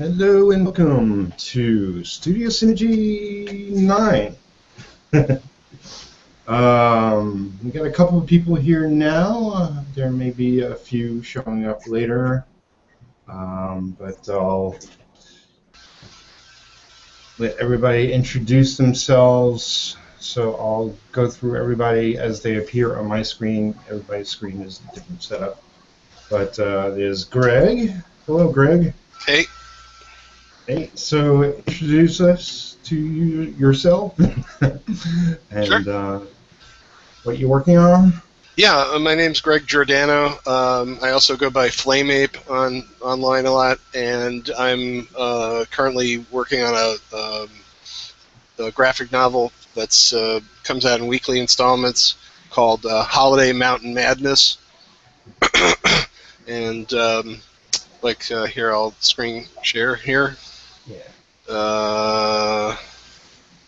Hello and welcome to Studio Synergy 9. We got a couple of people here now. There may be a few showing up later, but I'll let everybody introduce themselves. So I'll go through everybody as they appear on my screen. Everybody's screen is a different setup. But there's Greg. Hello, Greg. Hey. Hey, so introduce us to yourself and Sure. What you're working on. Yeah, my name's Greg Giordano. I also go by FlameApe online a lot, and I'm currently working on a graphic novel that's comes out in weekly installments called Holiday Mountain Madness. And here, I'll screen share here. Yeah.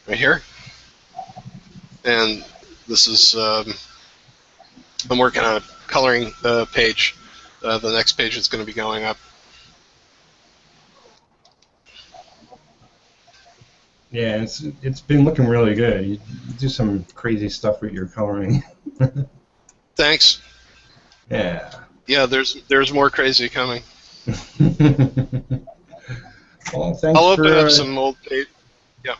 Right here. And this is I'm working on a coloring page. The next page is going to be going up. Yeah, it's been looking really good. You do some crazy stuff with your coloring. Thanks. Yeah. Yeah, there's more crazy coming. Well, thanks. I'll open up some old page. Yeah.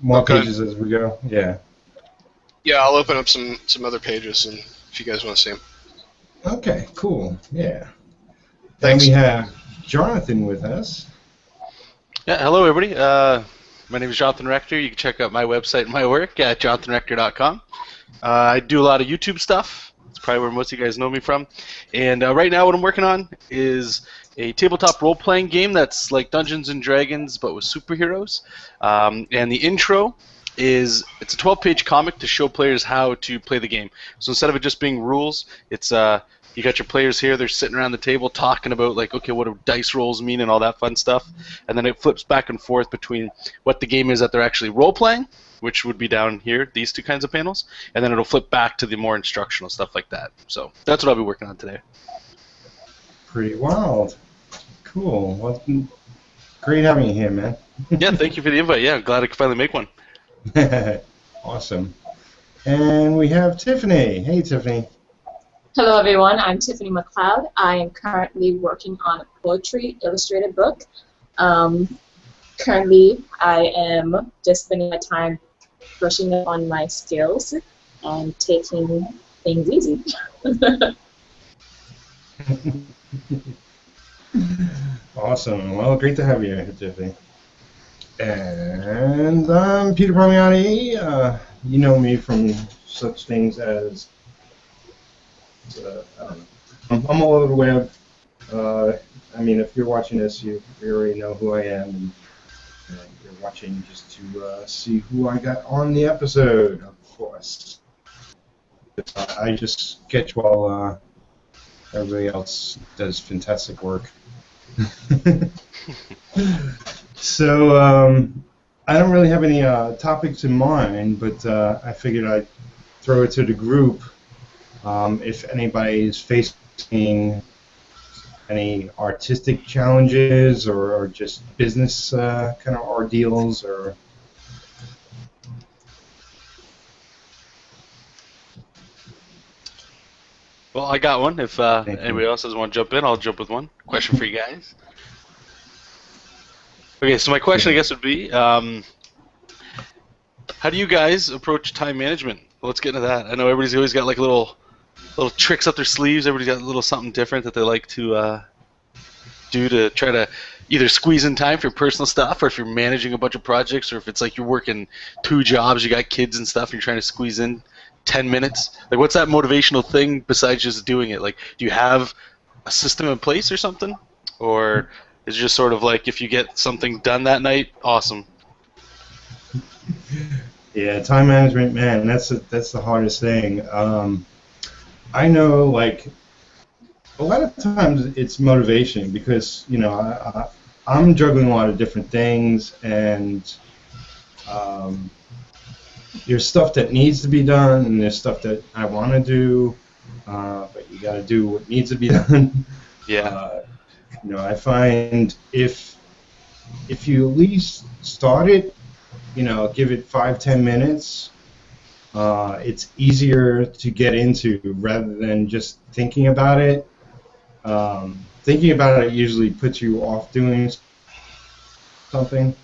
More pages as we go. Yeah. Yeah, I'll open up some other pages, and if you guys want to see them. Okay. Cool. Yeah. Thanks. And we have Jonathan with us. Yeah. Hello, everybody. My name is Jonathan Rector. You can check out my website and my work at jonathanrector.com. I do a lot of YouTube stuff. That's probably where most of you guys know me from. And right now what I'm working on is a tabletop role-playing game that's like Dungeons & Dragons but with superheroes. And the intro is it's a 12-page comic to show players how to play the game. So instead of it just being rules, it's you got your players here, they're sitting around the table talking about, like, okay, what do dice rolls mean and all that fun stuff. And then it flips back and forth between what the game is that they're actually role-playing, which would be down here, these two kinds of panels, and then it'll flip back to the more instructional stuff like that. So that's what I'll be working on today. Pretty wild. Cool. Well, great having you here, man. Yeah, thank you for the invite. Yeah, glad I could finally make one. Awesome. And we have Tiffany. Hey, Tiffany. Hello, everyone. I'm Tiffany McLeod. I am currently working on a poetry illustrated book. Currently, I am just spending my time brushing up on my skills and taking things easy. Awesome. Well, great to have you here, Tiffany. And I'm Peter Parmiati. You know me from such things as I don't know. I'm all over the web. I mean, if you're watching this, you already know who I am. And, you're watching just to see who I got on the episode, of course. I just sketch while everybody else does fantastic work. So I don't really have any topics in mind, but I figured I'd throw it to the group. If anybody's facing any artistic challenges or just business kind of ordeals or... Well, I got one. If anybody else doesn't want to jump in, I'll jump with one. Question for you guys. Okay, so my question, I guess, would be, how do you guys approach time management? Let's get into that. I know everybody's always got like little tricks up their sleeves. Everybody's got a little something different that they like to do to try to either squeeze in time for your personal stuff, or if you're managing a bunch of projects, or if it's like you're working 2 jobs, you got kids and stuff, and you're trying to squeeze in 10 minutes. Like, what's that motivational thing besides just doing it? Like, do you have a system in place or something? Or is it just sort of like if you get something done that night, awesome? Yeah, time management, man, that's the hardest thing. I know, like, a lot of times it's motivation because, you know, I'm juggling a lot of different things, and there's stuff that needs to be done, and there's stuff that I want to do, but you got to do what needs to be done. Yeah. You know, I find if if you at least start it, give it 5-10 minutes. It's easier to get into rather than just thinking about it. Thinking about it usually puts you off doing something.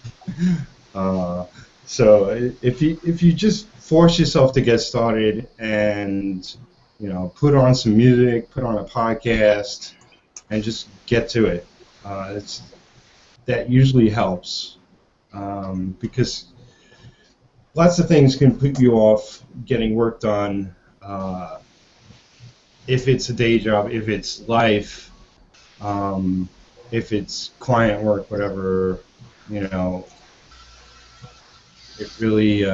So if you just force yourself to get started and put on some music, put on a podcast, and just get to it, that usually helps because lots of things can put you off getting work done. If it's a day job, if it's life, if it's client work, whatever, it really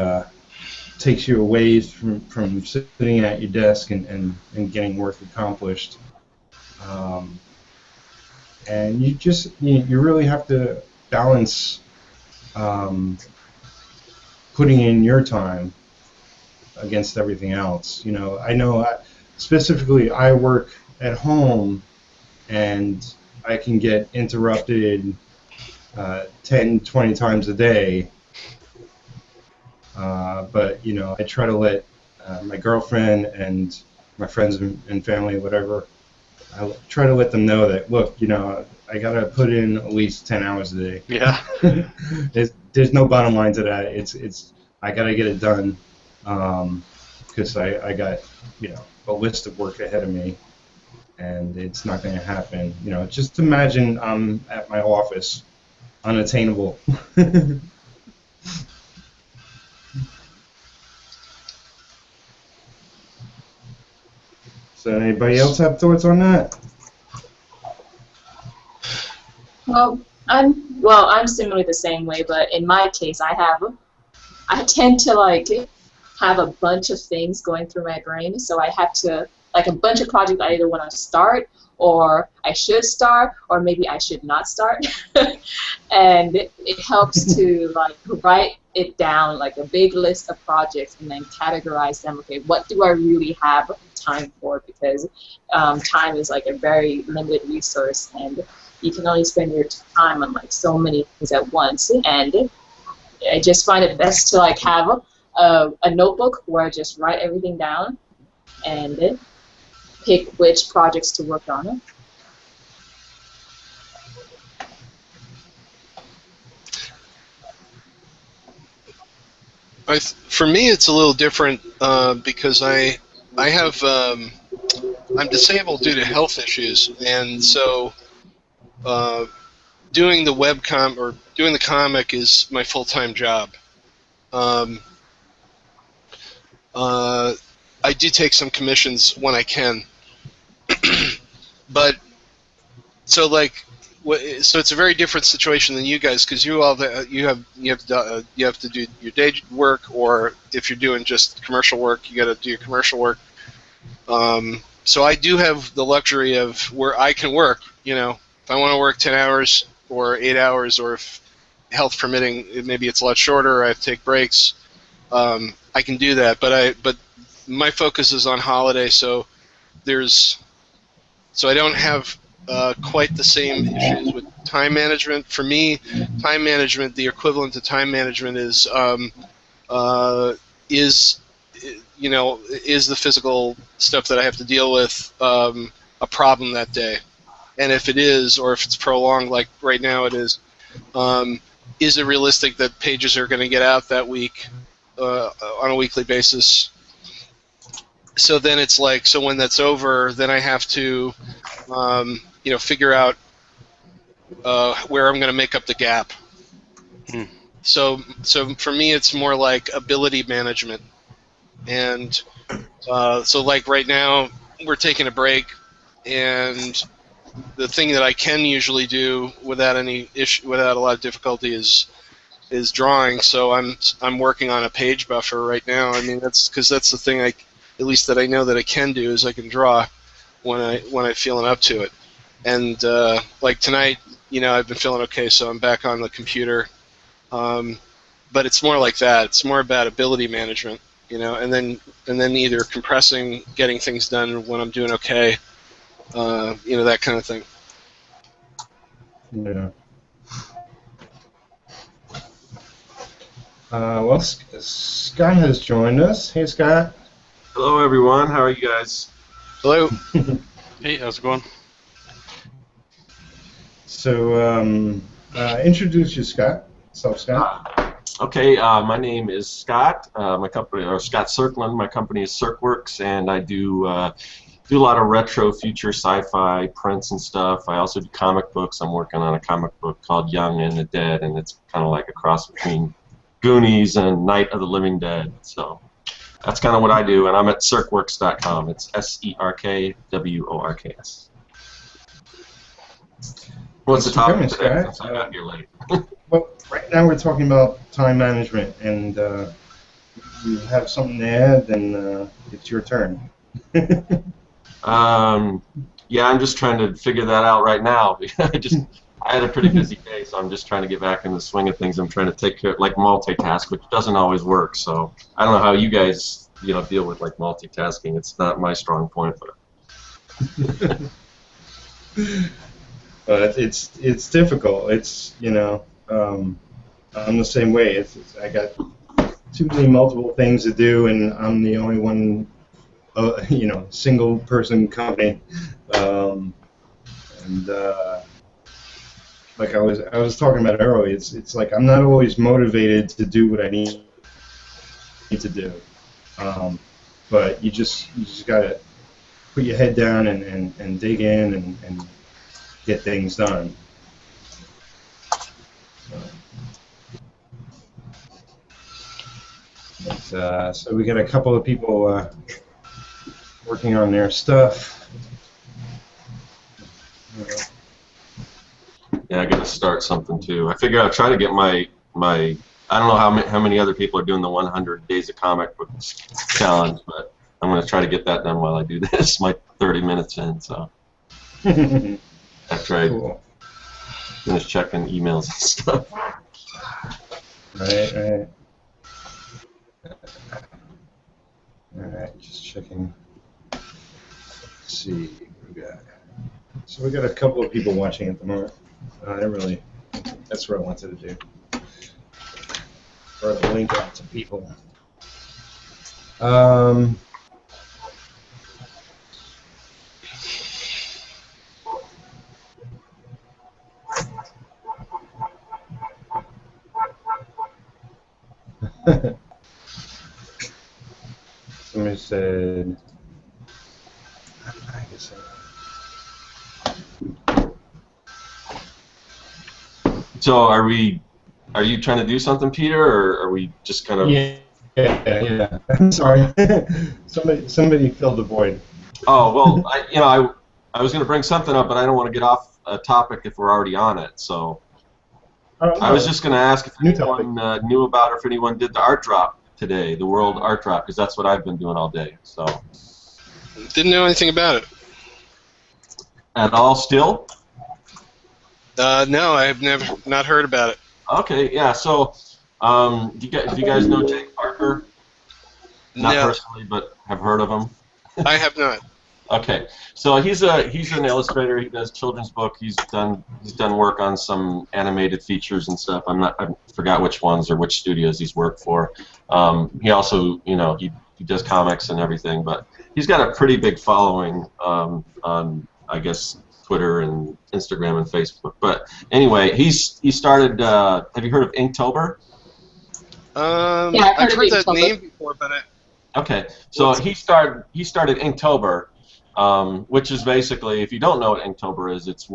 takes you away from sitting at your desk and getting work accomplished. And you really have to balance putting in your time against everything else. I know specifically I work at home and I can get interrupted 10, 20 times a day. But I try to let my girlfriend and my friends and family, whatever, I try to let them know that, look, I gotta put in at least 10 hours a day. Yeah. There's no bottom line to that. It's I gotta get it done because I got a list of work ahead of me, and it's not going to happen. Just imagine I'm at my office, unattainable. So anybody else have thoughts on that? Well, I'm similarly the same way, but in my case, I tend to have a bunch of things going through my brain, so I have to a bunch of projects I either want to start, or I should start, or maybe I should not start. And it helps to write it down, like a big list of projects, and then categorize them. Okay, what do I really have time for? Because time is a very limited resource, and you can only spend your time on so many things at once. And I just find it best to have a notebook where I just write everything down and pick which projects to work on. For me, it's a little different because I have I'm disabled due to health issues, and so doing the webcom or doing the comic is my full-time job. I do take some commissions when I can, but so it's a very different situation than you guys, because you have to do your day work, or if you're doing just commercial work, you got to do your commercial work. So I do have the luxury of where I can work. If I want to work 10 hours or 8 hours, or if health permitting, maybe it's a lot shorter, or I have to take breaks. I can do that, but my focus is on holiday, so I don't have quite the same issues with time management. For me, time management, the equivalent to time management is the physical stuff that I have to deal with a problem that day, and if it is, or if it's prolonged, like right now it is it realistic that pages are going to get out that week on a weekly basis? So then it's so when that's over, then I have to figure out where I'm going to make up the gap. So for me, it's more like ability management. And so right now, we're taking a break, and the thing that I can usually do without any issue, without a lot of difficulty, is drawing. So I'm working on a page buffer right now. I mean, that's the thing at least that I know that I can do, is I can draw when I'm feeling up to it. And like tonight, I've been feeling okay, so I'm back on the computer. But it's more like that. It's more about ability management, and then either compressing, getting things done when I'm doing okay, that kind of thing. Yeah. Well, Scott has joined us. Hey, Scott. Hello, everyone. How are you guys? Hello. Hey, how's it going? So, introduce you, Scott. What's up, Scott? Okay, my name is Scott. My company, or Scott Cirkland. My company is Circworks, and I do a lot of retro, future, sci-fi prints and stuff. I also do comic books. I'm working on a comic book called Young and the Dead, and it's kind of like a cross between Goonies and Night of the Living Dead. So that's kind of what I do, and I'm at Cirkworks.com. It's SERKWORKS. What's the topic today? Since I got here late. Well, right now we're talking about time management, and you have something to add, then it's your turn. Yeah, I'm just trying to figure that out right now. I had a pretty busy day, so I'm just trying to get back in the swing of things. I'm trying to take care, like multitask, which doesn't always work. So I don't know how you guys, deal with like multitasking. It's not my strong point, but. But it's difficult. It's I'm the same way. I got too many multiple things to do, and I'm the only one, single person company, like I was talking about earlier. It's like I'm not always motivated to do what I need to do, but you just gotta put your head down and dig in and get things done. So we got a couple of people working on their stuff. Yeah, I got to start something too. I figure I'll try to get my. I don't know how many other people are doing the 100 Days of Comic Books challenge, but I'm going to try to get that done while I do this. My 30 minutes in, so. After I finish checking emails and stuff. Right. Alright, just checking. Let's see what we got. So we got a couple of people watching at the moment. That's what I wanted to do. Throw the link out to people. Somebody said, I guess So are you trying to do something, Peter, or are we just kind of? Yeah. I'm sorry. somebody filled the void. Oh well, I was going to bring something up, but I don't want to get off a topic if we're already on it. So I was just going to ask if anyone knew about or if anyone did the art drop today, the World Art Drop, because that's what I've been doing all day. So. Didn't know anything about it. At all, still? No, I've not heard about it. Okay, yeah. So, do you guys know Jake Parker? Not personally, but have heard of him. I have not. Okay, so he's an illustrator. He does children's book. He's done work on some animated features and stuff. I forgot which ones or which studios he's worked for. He also he does comics and everything, but he's got a pretty big following on I guess Twitter and Instagram and Facebook. But anyway, he started. Have you heard of Inktober? Yeah, I've heard that name before, but Okay, so he started Inktober. Which is basically, if you don't know what Inktober is, it's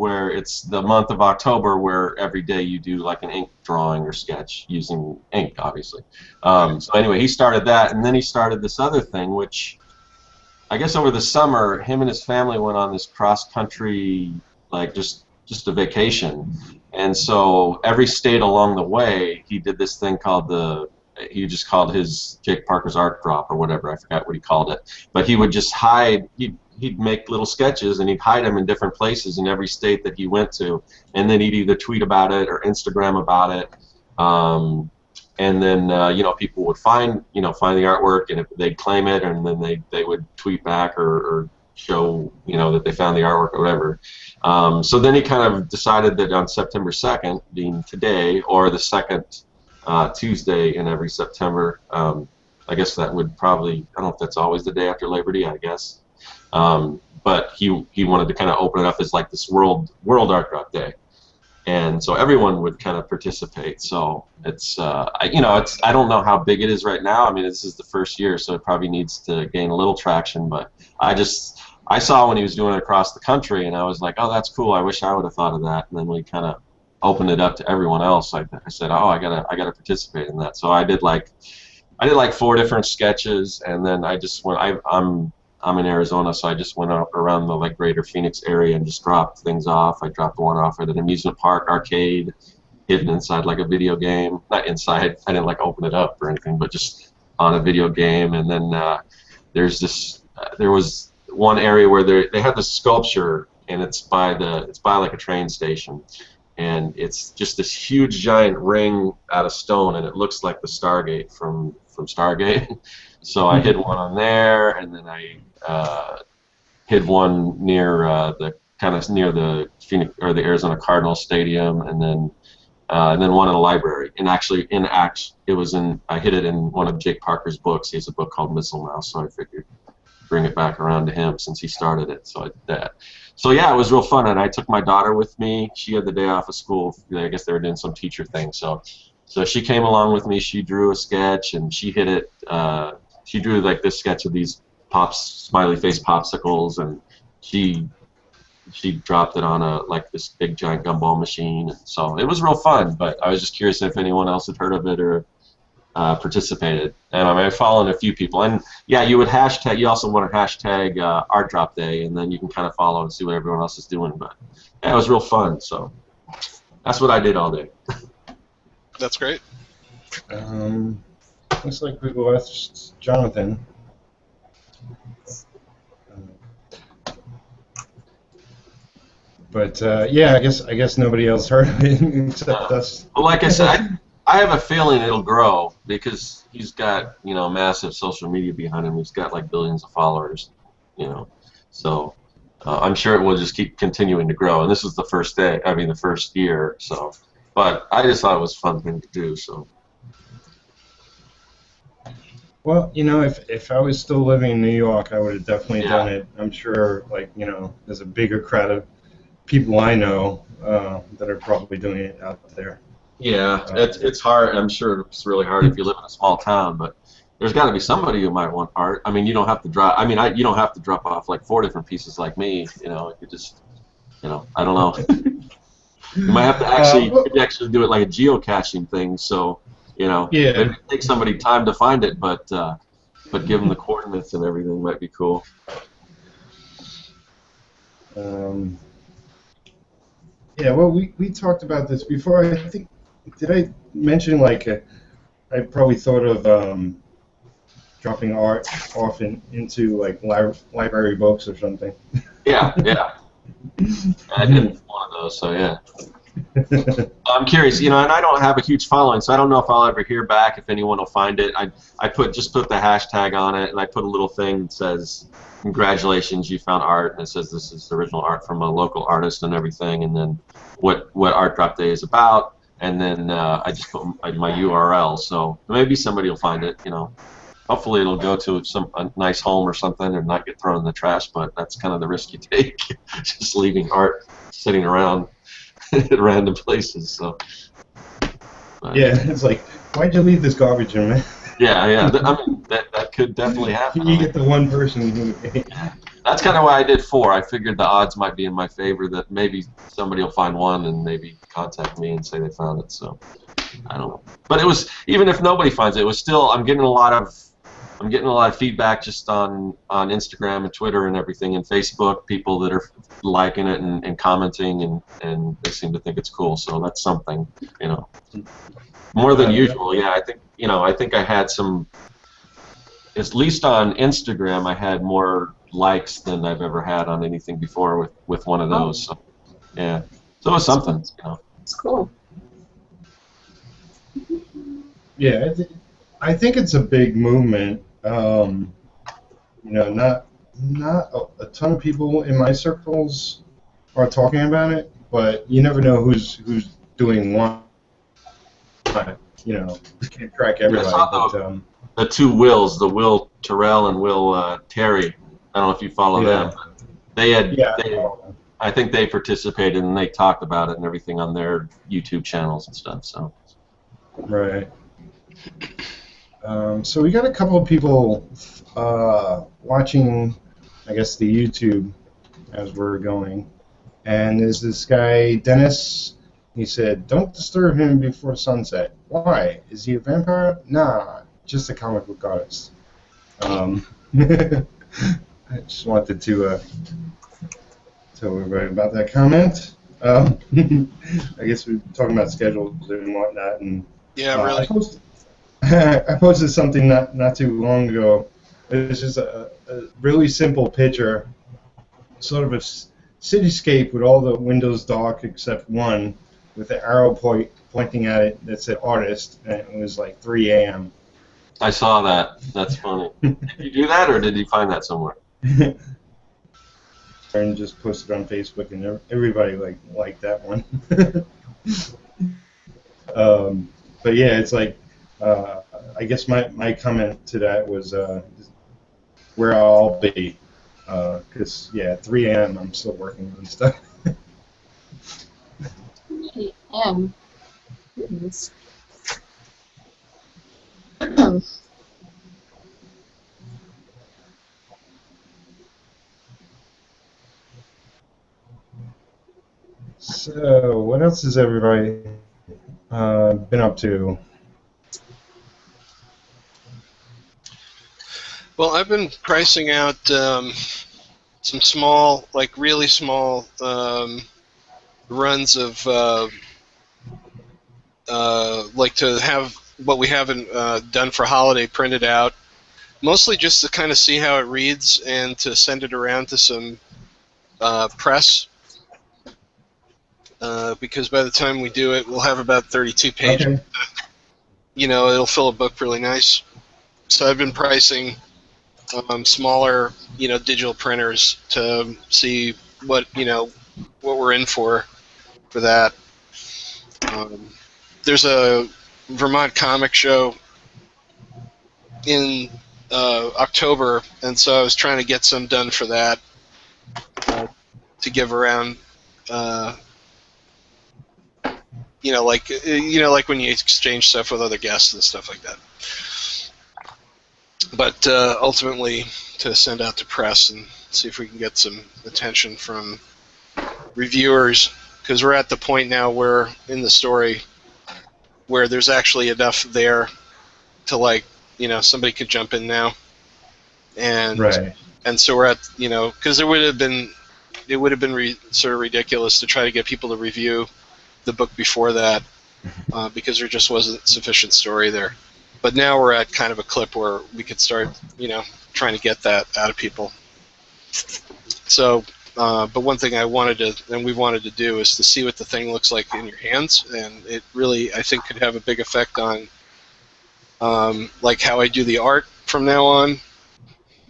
the month of October where every day you do like an ink drawing or sketch using ink, obviously. So anyway, he started that, and then he started this other thing, which I guess over the summer, him and his family went on this cross-country, like just a vacation, and so every state along the way, he did this thing called he just called his Jake Parker's Art Drop or whatever. I forgot what he called it, but he would just hide. He'd make little sketches and he'd hide them in different places in every state that he went to, and then he'd either tweet about it or Instagram about it, and then people would find the artwork, and if they'd claim it, and then they would tweet back or show that they found the artwork or whatever. So then he kind of decided that on September 2nd, being today, or the second Tuesday in every September. I guess that would probably, I don't know if that's always the day after Labor Day, I guess. But he wanted to kind of open it up as like this World Art Drop Day. And so everyone would kind of participate. So it's, I don't know how big it is right now. I mean, this is the first year, so it probably needs to gain a little traction. But I saw when he was doing it across the country, and I was like, oh, that's cool. I wish I would have thought of that. And then we kind of opened it up to everyone else. I said, oh, I gotta participate in that. So I did like 4 different sketches, and then I just went. I'm in Arizona, so I just went out around the like greater Phoenix area and just dropped things off. I dropped one off at an amusement park arcade, hidden inside like a video game. Not inside. I didn't like open it up or anything, but just on a video game. And then there was one area where they had this sculpture, and it's by like a train station, and it's just this huge giant ring out of stone, and it looks like the Stargate from Stargate. So I hid one on there, and then I hid one near the Phoenix or the Arizona Cardinals stadium, and then one in a library. And actually, I hid it in one of Jake Parker's books. He has a book called Missile Mouse, so I figured bring it back around to him since he started it. So I did that. So yeah, it was real fun, and I took my daughter with me. She had the day off of school. I guess they were doing some teacher thing. So she came along with me. She drew a sketch, and she hit it. She drew like this sketch of these smiley face popsicles, and she dropped it on this big giant gumball machine. So it was real fun. But I was just curious if anyone else had heard of it or participated. And I followed a few people. And yeah, you would hashtag. You also want to hashtag Art Drop Day, and then you can kind of follow and see what everyone else is doing. But yeah, it was real fun. So that's what I did all day. That's great. Looks like we lost Jonathan. But yeah, I guess nobody else heard of it except us. Well, like I said, I have a feeling it'll grow because he's got massive social media behind him. He's got like billions of followers, So I'm sure it will just keep continuing to grow. And this is the first year. So, but I just thought it was a fun thing to do. So. Well, if I was still living in New York, I would have definitely done it. I'm sure, there's a bigger crowd of people I know that are probably doing it out there. Yeah, it's hard. I'm sure it's really hard if you live in a small town, but there's got to be somebody who might want art. I mean, you don't have to drop. I mean, you don't have to drop off like 4 different pieces like me. You just, I don't know. You might have to actually do it like a geocaching thing. So, it takes somebody time to find it, but give them the coordinates and everything might be cool. Yeah, well, we talked about this before. I think, did I mention I probably thought of dropping art off into like library books or something. Yeah. I did one of those, so yeah. I'm curious, and I don't have a huge following, so I don't know if I'll ever hear back if anyone will find it. I just put the hashtag on it, and I put a little thing that says, "Congratulations, you found art," and it says this is original art from a local artist and everything, and then what Art Drop Day is about, and then I just put my URL, so maybe somebody will find it. Hopefully it'll go to a nice home or something and not get thrown in the trash, but that's kind of the risk you take, just leaving art sitting around at random places. So. Yeah, it's like, why'd you leave this garbage in, man? Yeah. I mean, that could definitely happen. You get the one person who. That's kind of why I did 4. I figured the odds might be in my favor that maybe somebody will find one and maybe contact me and say they found it. So I don't know. But it was, even if nobody finds it, it was still, I'm getting a lot of feedback just on Instagram and Twitter and everything, and Facebook, people that are liking it and commenting, and they seem to think it's cool. So that's something, more than usual. Yeah, I think I had some, at least on Instagram, I had more likes than I've ever had on anything before with one of those. So yeah, so it was something. It's cool. Yeah, I think it's a big movement. Not a ton of people in my circles are talking about it, but you never know who's doing what. you know, can't track everybody. But, the two Wills, the Will Terrell and Will Terry. I don't know if you follow them. They had, I think they participated and they talked about it and everything on their YouTube channels and stuff. So. Right. So we got a couple of people watching, I guess, the YouTube as we're going. And there's this guy, Dennis. He said, "Don't disturb him before sunset." Why? Is he a vampire? Nah, just a comic book artist. I just wanted to tell everybody about that comment. I guess we're talking about schedules and whatnot. And yeah, really. I posted something not too long ago. It's just a really simple picture, sort of a cityscape with all the windows dark except one, with the arrow pointing at it that said artist, and it was like 3 a.m. I saw that. That's funny. Did you do that, or did you find that somewhere? And just posted on Facebook, and everybody liked that one. But yeah, it's like I guess my comment to that was where I'll be, because yeah, at 3 a.m. I'm still working on stuff. 3 a.m. Goodness. So, what else has everybody been up to? Well, I've been pricing out some small, like really small runs of like to have what we haven't done for holiday printed out, mostly just to kind of see how it reads and to send it around to some press. Because by the time we do it, we'll have about 32 pages. Okay. You know, it'll fill a book really nice. So I've been pricing smaller, you know, digital printers to see what, you know, what we're in for that. There's a Vermont comic show in October, and so I was trying to get some done for that to give around. You know, like when you exchange stuff with other guests and stuff like that. But ultimately, to send out to press and see if we can get some attention from reviewers, because we're at the point now where in the story where there's actually enough there to, like, you know, somebody could jump in now, and Right. and so we're at, you know, because it would have been sort of ridiculous to try to get people to review the book before that, because there just wasn't sufficient story there. But now we're at kind of a clip where we could start, you know, trying to get that out of people. So, but one thing I wanted to, and we wanted to do, is to see what the thing looks like in your hands, and it really, I think, could have a big effect on, like, how I do the art from now on.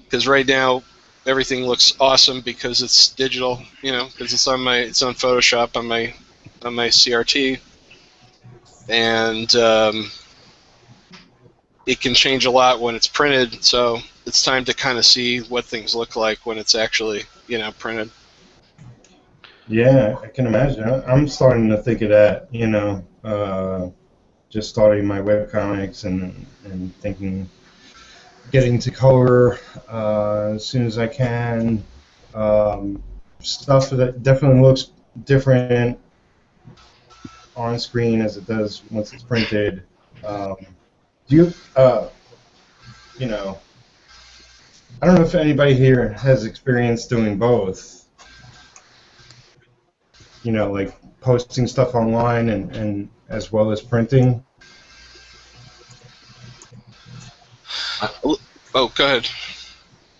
Because right now, everything looks awesome because it's digital, you know, because it's on Photoshop on my CRT, and it can change a lot when it's printed, so it's time to kind of see what things look like when it's actually, you know, printed. Yeah, I can imagine. I'm starting to think of that, you know, just starting my webcomics and thinking, getting to color as soon as I can. Stuff that definitely looks different on screen as it does once it's printed. Do you, you know, I don't know if anybody here has experience doing both. You know, like posting stuff online and as well as printing. Oh, go ahead.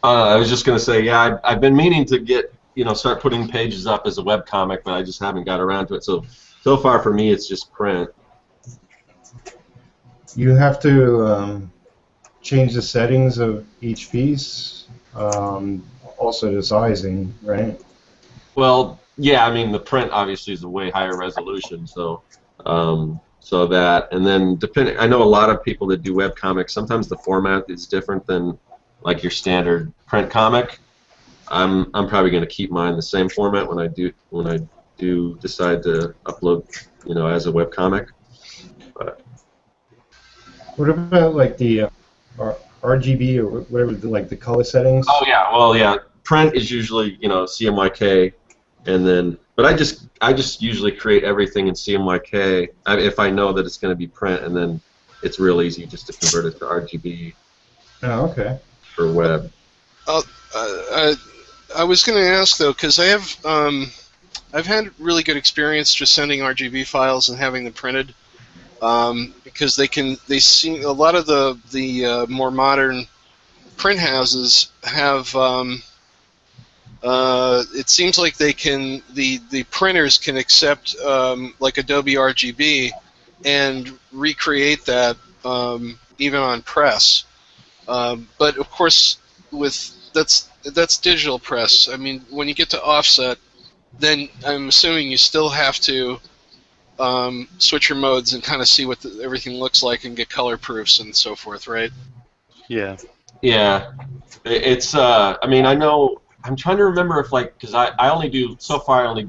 I was just going to say, yeah, I've been meaning to get, you know, start putting pages up as a webcomic, but I just haven't got around to it. So far for me, it's just print. You have to change the settings of each piece, also the sizing, right? Well, yeah, I mean, the print obviously is a way higher resolution, so So that, and then depending, I know a lot of people that do web comics. Sometimes the format is different than like your standard print comic. I'm probably going to keep mine the same format when I do decide to upload, as a web comic. But What about like the RGB or whatever, like the color settings? oh yeah, well yeah, print is usually CMYK, and then but I just usually create everything in CMYK if I know that it's going to be print, and then it's real easy just to convert it to RGB. Oh, okay. For web. I was going to ask though, because I've had really good experience just sending RGB files and having them printed, because they seem, a lot of the more modern print houses have. It seems like they can, the printers can accept like Adobe RGB and recreate that even on press. But of course, that's digital press. I mean, when you get to offset, then I'm assuming you still have to switch your modes and kind of see what everything looks like and get color proofs and so forth, right? Yeah. Yeah. It's I mean, I know. I'm trying to remember if because I only do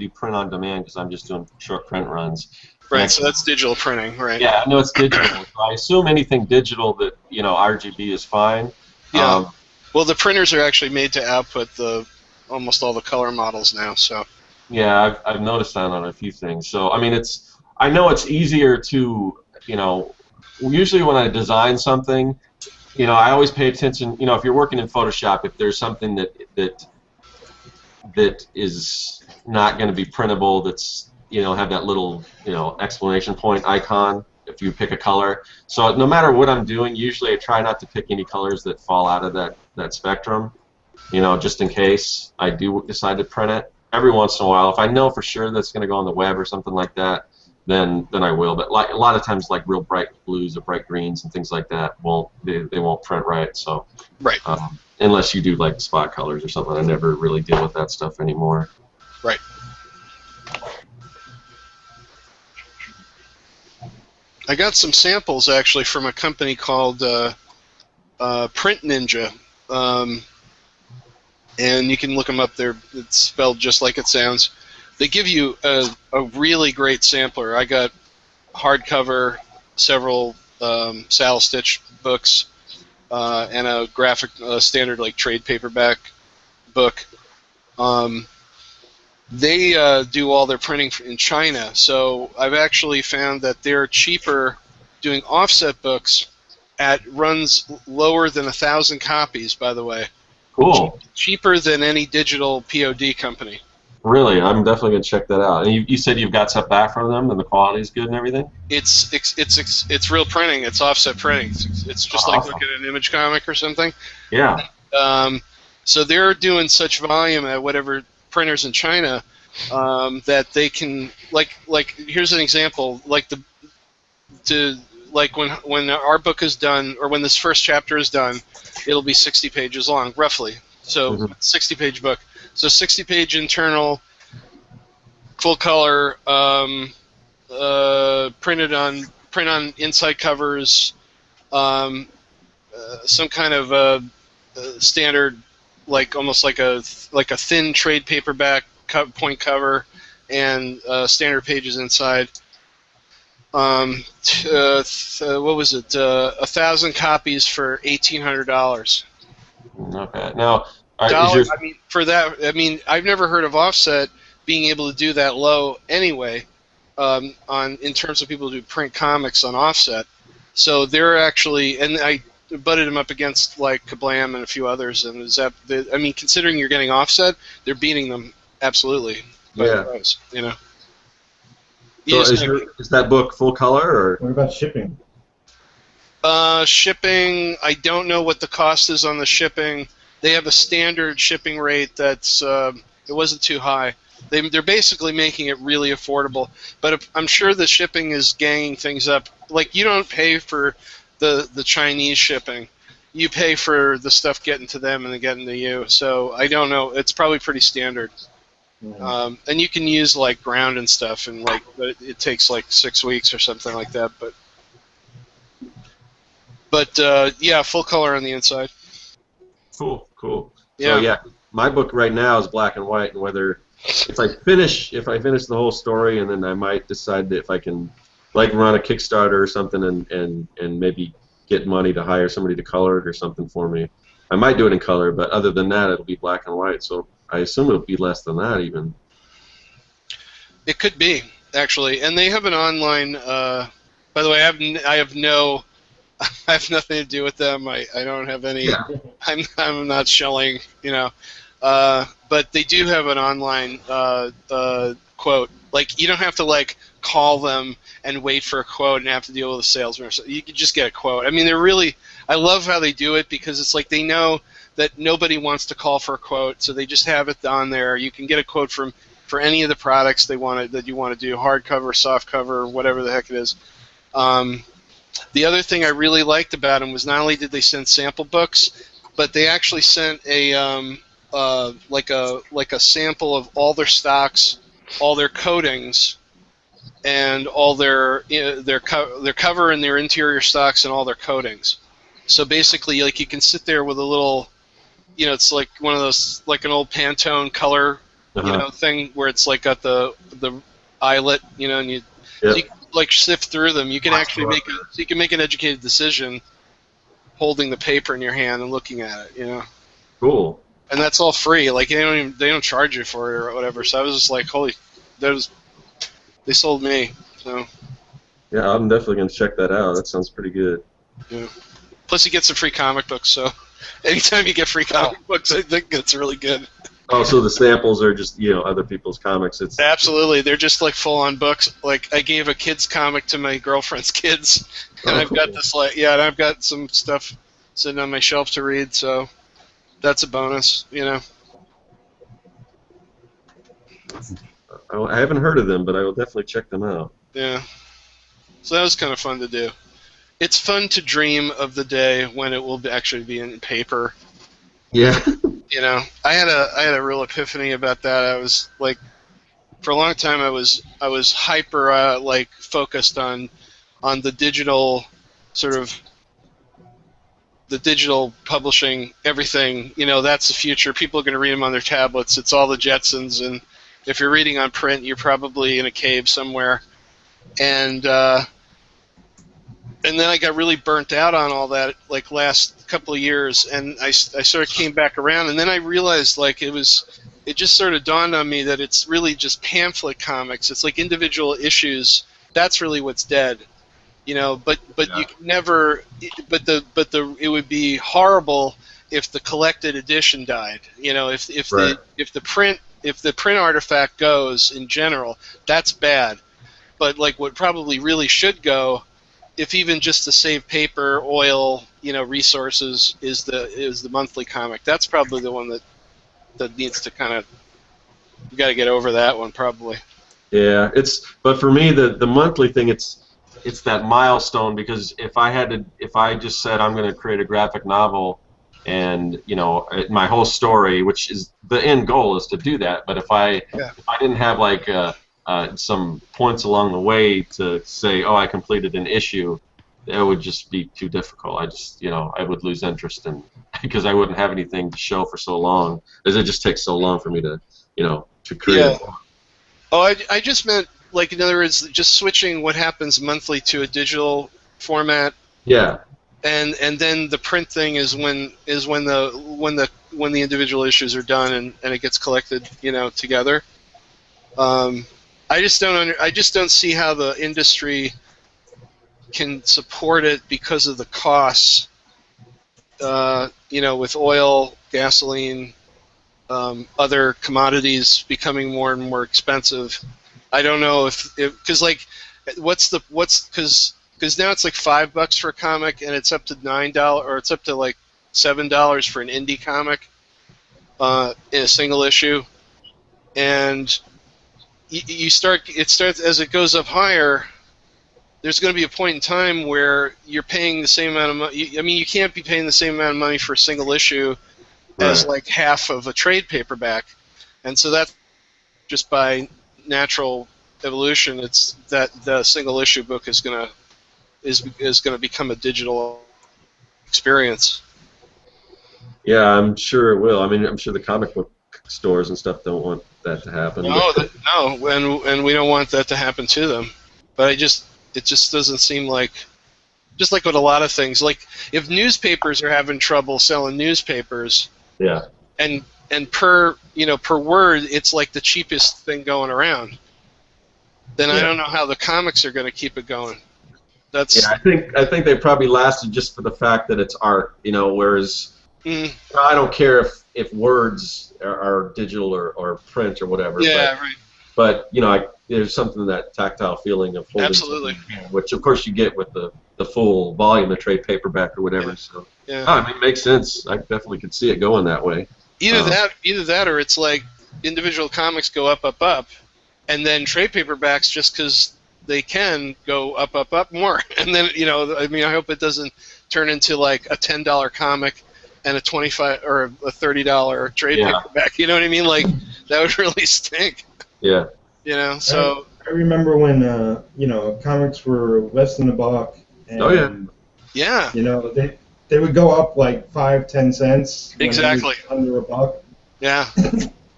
print on demand because I'm just doing short print runs. Right. So that's digital printing, right? Yeah, I know it's digital. So I assume anything digital that RGB is fine. Yeah. Well, the printers are actually made to output almost all the color models now. So. Yeah, I've noticed that on a few things. So I mean, I know it's easier to usually when I design something, I always pay attention. If you're working in Photoshop, if there's something that is not going to be printable, that's have that little exclamation point icon if you pick a color. So no matter what I'm doing, usually I try not to pick any colors that fall out of that spectrum, just in case I do decide to print it. Every once in a while, if I know for sure that's going to go on the web or something like that, then I will. But like a lot of times, like real bright blues or bright greens and things like that, they won't print right. So right. Unless you do like spot colors or something, I never really deal with that stuff anymore. Right. I got some samples actually from a company called Print Ninja, and you can look them up there. It's spelled just like it sounds. They give you a really great sampler. I got hardcover, several Sal Stitch books, and a graphic standard like trade paperback book. They do all their printing in China, so I've actually found that they're cheaper doing offset books at runs lower than 1,000 copies, by the way. Cool. Cheaper than any digital POD company. Really? I'm definitely going to check that out. And you said you've got stuff back from them and the quality is good and everything? It's real printing. It's offset printing. It's just like looking at an image comic or something. Yeah. So they're doing such volume at whatever printers in China that they can, like here's an example, when our book is done, or when this first chapter is done, it'll be 60 pages long, roughly. So 60-page book. So 60-page internal, full color, print on inside covers, some kind of standard, almost like a thin trade paperback point cover, and standard pages inside. What was it? 1,000 copies for $1,800. Okay. Now, for that, I've never heard of offset being able to do that low anyway. In terms of people who do print comics on offset, so they're actually, and I butted them up against like Kablam and a few others, and considering you're getting offset, they're beating them absolutely. Yeah. Price, So is that book full color or? What about shipping? Shipping, I don't know what the cost is on the shipping. They have a standard shipping rate that's it wasn't too high. They're basically making it really affordable, but I'm sure the shipping is ganging things up. Like, you don't pay for the Chinese shipping. You pay for the stuff getting to them and then getting to you. So I don't know. It's probably pretty standard. And you can use like ground and stuff, and like but it takes like 6 weeks or something like that. But yeah, full color on the inside. Cool, cool. Yeah. So yeah, my book right now is black and white, and whether if I finish the whole story, and then I might decide that if I can like run a Kickstarter or something, and maybe get money to hire somebody to color it or something for me. I might do it in color, but other than that, it'll be black and white. So I assume it'll be less than that even. It could be actually, and they have an online. By the way, I have nothing to do with them. I don't have any. Yeah. I'm not shelling, but they do have an online quote. Like you don't have to like call them and wait for a quote and have to deal with a salesman. Or something. You can just get a quote. I mean, they're really. I love how they do it because it's like they know that nobody wants to call for a quote, so they just have it on there. You can get a quote for any of the products that you want to do, hardcover, softcover, whatever the heck it is. The other thing I really liked about them was not only did they send sample books, but they actually sent a like a sample of all their stocks, all their coatings, and all their cover and their interior stocks and all their coatings. So basically, like you can sit there with a little, it's like one of those like an old Pantone color, thing where it's like got the eyelet, and you. Yep. So you can, like sift through them. You can actually make an educated decision, holding the paper in your hand and looking at it. Cool. And that's all free. Like they don't charge you for it or whatever. So I was just like, they sold me. So. Yeah, I'm definitely gonna check that out. That sounds pretty good. Yeah. Plus, you get some free comic books. So anytime you get free comic books, I think that's really good. Oh, so the samples are just other people's comics. It's Absolutely, they're just like full-on books. Like I gave a kid's comic to my girlfriend's kids, and I've got this and I've got some stuff sitting on my shelf to read. So that's a bonus, I haven't heard of them, but I will definitely check them out. Yeah. So that was kind of fun to do. It's fun to dream of the day when it will actually be in paper. Yeah. I had a real epiphany about that. I was like, for a long time, I was hyper focused on the digital sort of the digital publishing everything. That's the future. People are going to read them on their tablets. It's all the Jetsons, and if you're reading on print, you're probably in a cave somewhere. And then I got really burnt out on all that, like last couple of years, and I sort of came back around, and then I realized like it just sort of dawned on me that it's really just pamphlet comics. It's like individual issues. That's really what's dead, But Yeah. you can never. It would be horrible if the collected edition died. If Right. the print artifact goes in general, that's bad. But like what probably really should go, if even just to save paper, oil, resources, is the monthly comic. That's probably the one that needs to kind of. You got to get over that one probably. Yeah, but for me the monthly thing it's that milestone, because if I just said I'm going to create a graphic novel and my whole story, which is the end goal is to do that, but if I didn't have like some points along the way to say, oh, I completed an issue, it would just be too difficult. I would lose interest because I wouldn't have anything to show for so long, as it just takes so long for me to create. Yeah. Oh, I just meant, like, in other words, just switching what happens monthly to a digital format. Yeah. And then the print thing is when the individual issues are done and it gets collected, together. I just don't see how the industry can support it because of the costs. With oil, gasoline, other commodities becoming more and more expensive. I don't know because now it's like $5 for a comic, and it's up to $9 or it's up to like $7 for an indie comic in a single issue, and it starts as it goes up higher. There's going to be a point in time where you're paying the same amount of money. I mean, you can't be paying the same amount of money for a single issue as like half of a trade paperback, and so just by natural evolution, it's that the single issue book is gonna become a digital experience. Yeah, I'm sure it will. I mean, I'm sure the comic book stores and stuff don't want that to happen. No, and we don't want that to happen to them. But it just doesn't seem like, just like with a lot of things, like if newspapers are having trouble selling newspapers, Yeah. and per word, it's like the cheapest thing going around. Then I don't know how the comics are going to keep it going. That's Yeah, I think they probably lasted just for the fact that it's art, whereas I don't care if words are digital or print or whatever. Yeah, right. But there's something, that tactile feeling of holding Absolutely. something in your hand, which of course you get with the full volume of trade paperback or whatever. Yeah. So Yeah. I mean, it makes sense. I definitely could see it going that way. Either that, or it's like individual comics go up, and then trade paperbacks, just because they can, go up more. And then I mean, I hope it doesn't turn into like a $10 comic and a $25 or a $30 trade paperback. You know what I mean? Like that would really stink. Yeah. So I remember when comics were less than $1, and yeah. They would go up like 5-10 cents. When Exactly. it was under $1. Yeah.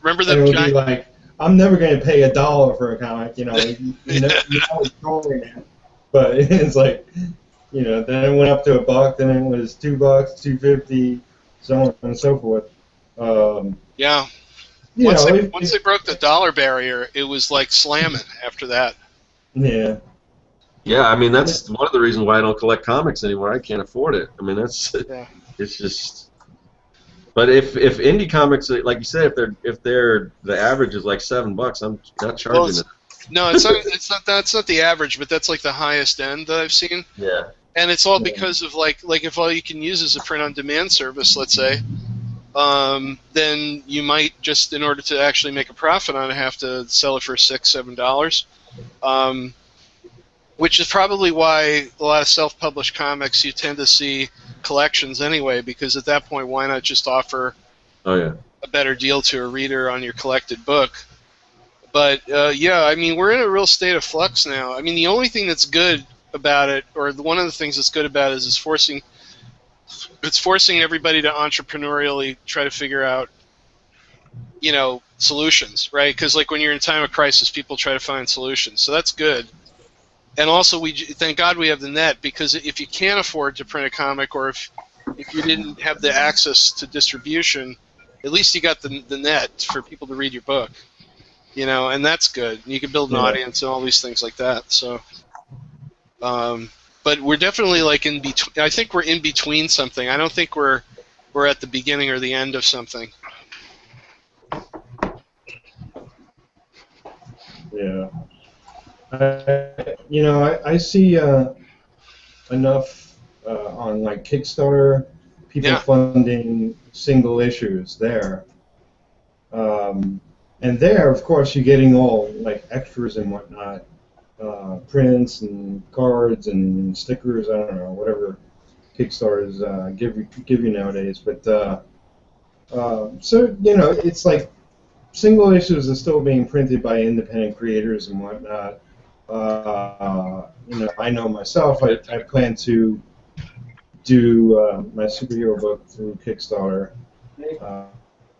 Remember And it would the be like, I'm never going to pay $1 for a comic. You know it's going there. But it's like, then it went up to $1, then it was $2, $2.50, so on and so forth. Yeah. Once they broke the dollar barrier, it was like slamming after that. Yeah. Yeah, I mean, that's one of the reasons why I don't collect comics anymore. I can't afford it. I mean, it's just. But if indie comics, like you said, if they're the average is like $7, I'm not charging it. No, it's not. That's not the average, but that's like the highest end that I've seen. Yeah. And it's all because of like if all you can use is a print-on-demand service, let's say, then you might just, in order to actually make a profit on it, have to sell it for $6-7. Which is probably why a lot of self-published comics, you tend to see collections anyway, because at that point, why not just offer a better deal to a reader on your collected book? But I mean, we're in a real state of flux now. I mean, the only thing that's good about it, or one of the things that's good about it, is it's forcing everybody to entrepreneurially try to figure out, solutions, right? Because like when you're in a time of crisis, people try to find solutions. So that's good. And also, we thank God we have the net, because if you can't afford to print a comic, or if you didn't have the access to distribution, at least you got the net for people to read your book, and that's good. You can build an audience and all these things like that. So, but we're definitely like in between. I think we're in between something. I don't think we're at the beginning or the end of something. Yeah. I see enough on like Kickstarter, people funding single issues there. And there, of course, you're getting all like extras and whatnot, prints and cards and stickers. I don't know, whatever Kickstarters give you nowadays. But so it's like single issues are still being printed by independent creators and whatnot. I know myself, I plan to do my superhero book through Kickstarter.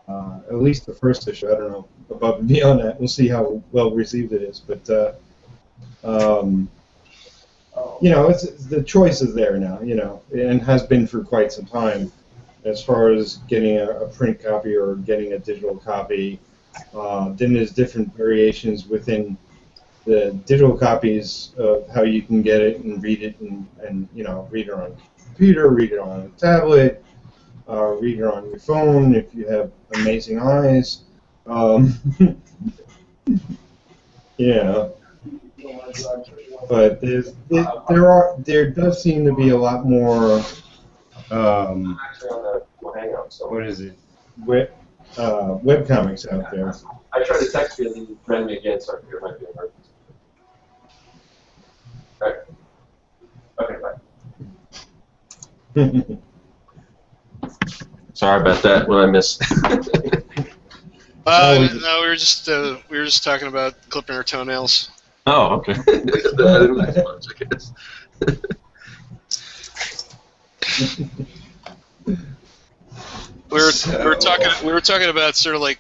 At least the first issue. I don't know above and beyond that. We'll see how well received it is. But it's the choice is there now. And has been for quite some time, as far as getting a print copy or getting a digital copy. Then there's different variations within the digital copies of how you can get it and read it, and read it on a computer, read it on a tablet, read it on your phone if you have amazing eyes. But there does seem to be a lot more. What is it? Web comics out there. I tried to text you and you ran me again, so it might be an emergency. Okay, bye. Sorry about that, what I missed. No, we were just talking about clipping our toenails. Oh, okay. I didn't like much, I guess. We were talking about sort of like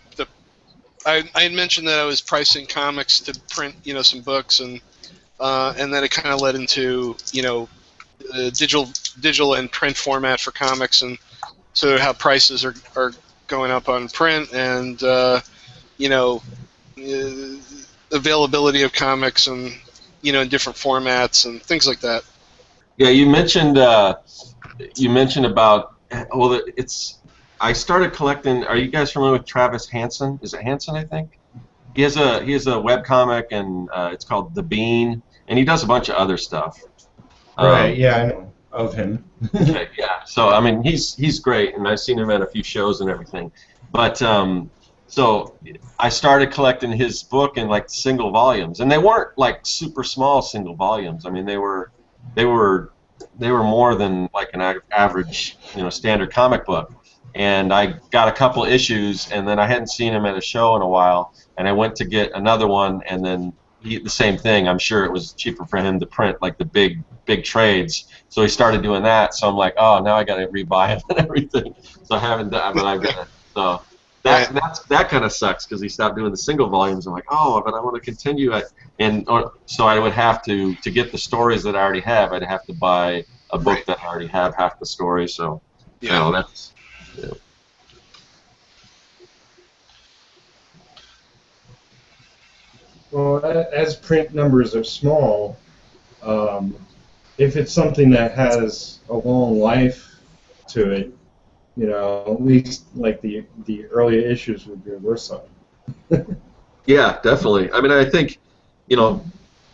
I had mentioned that I was pricing comics to print, some books, and then it kind of led into, digital and print format for comics, and so how prices are going up on print, and availability of comics, and in different formats and things like that. Yeah, you mentioned about I started collecting. Are you guys familiar with Travis Hansen? Is it Hansen? I think he has a webcomic, and it's called The Bean, and he does a bunch of other stuff. Right. Yeah, I know of him. Okay, yeah. So I mean, he's great, and I've seen him at a few shows and everything. But so I started collecting his book in like single volumes, and they weren't like super small single volumes. I mean, they were more than like an average, standard comic book. And I got a couple issues, and then I hadn't seen him at a show in a while, and I went to get another one, and then the same thing. I'm sure it was cheaper for him to print like the big trades, so he started doing that. So I'm like, oh, now I got to rebuy it and everything. So I haven't done, but I've got it. So that kind of sucks because he stopped doing the single volumes. I'm like, oh, but I want to continue it, so I would have to get the stories that I already have. I'd have to buy a book that I already have half the story. So that's. Yeah. Well, as print numbers are small, if it's something that has a long life to it, at least like the earlier issues would be worth something. Yeah, definitely. I mean, I think,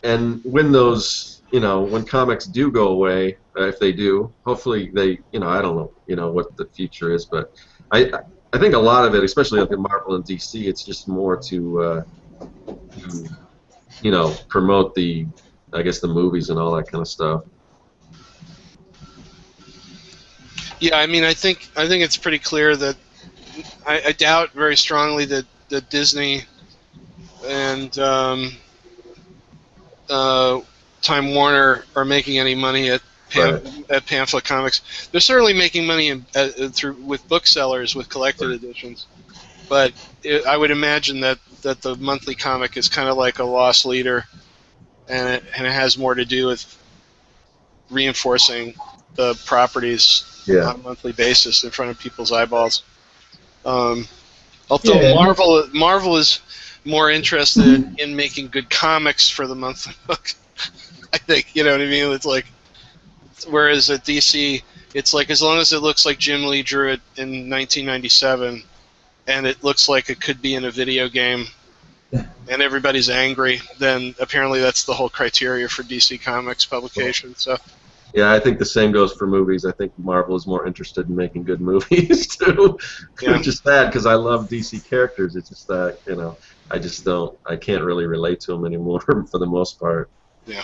and when those, when comics do go away, if they do, hopefully they, I don't know, what the future is, but I think a lot of it, especially like in Marvel and DC, it's just more to promote the movies and all that kind of stuff. Yeah, I mean, I think it's pretty clear that I doubt very strongly that Disney and Time Warner are making any money at Pamphlet Comics. They're certainly making money with booksellers with collected editions, but I would imagine that the monthly comic is kind of like a lost leader, and it has more to do with reinforcing the properties on a monthly basis in front of people's eyeballs. Although Marvel is more interested in making good comics for the monthly book. I think, you know what I mean? It's like, whereas at DC, it's like as long as it looks like Jim Lee drew it in 1997, and it looks like it could be in a video game, and everybody's angry, then apparently that's the whole criteria for DC Comics publication. So. Yeah, I think the same goes for movies. I think Marvel is more interested in making good movies too, which is sad because I love DC characters. It's just that I can't really relate to them anymore for the most part. Yeah.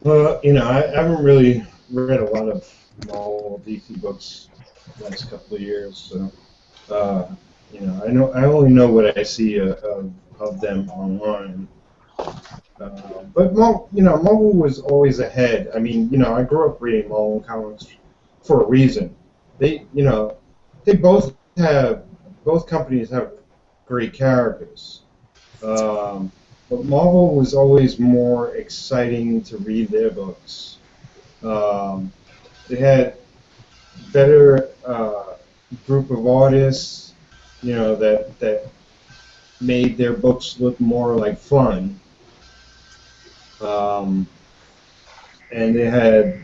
Well, I haven't really read a lot of Marvel DC books the last couple of years, so I only know what I see of them online. But Marvel was always ahead. I mean, I grew up reading Marvel comics for a reason. They both companies have great characters. But Marvel was always more exciting to read their books. They had better group of artists, that made their books look more like fun. And they had,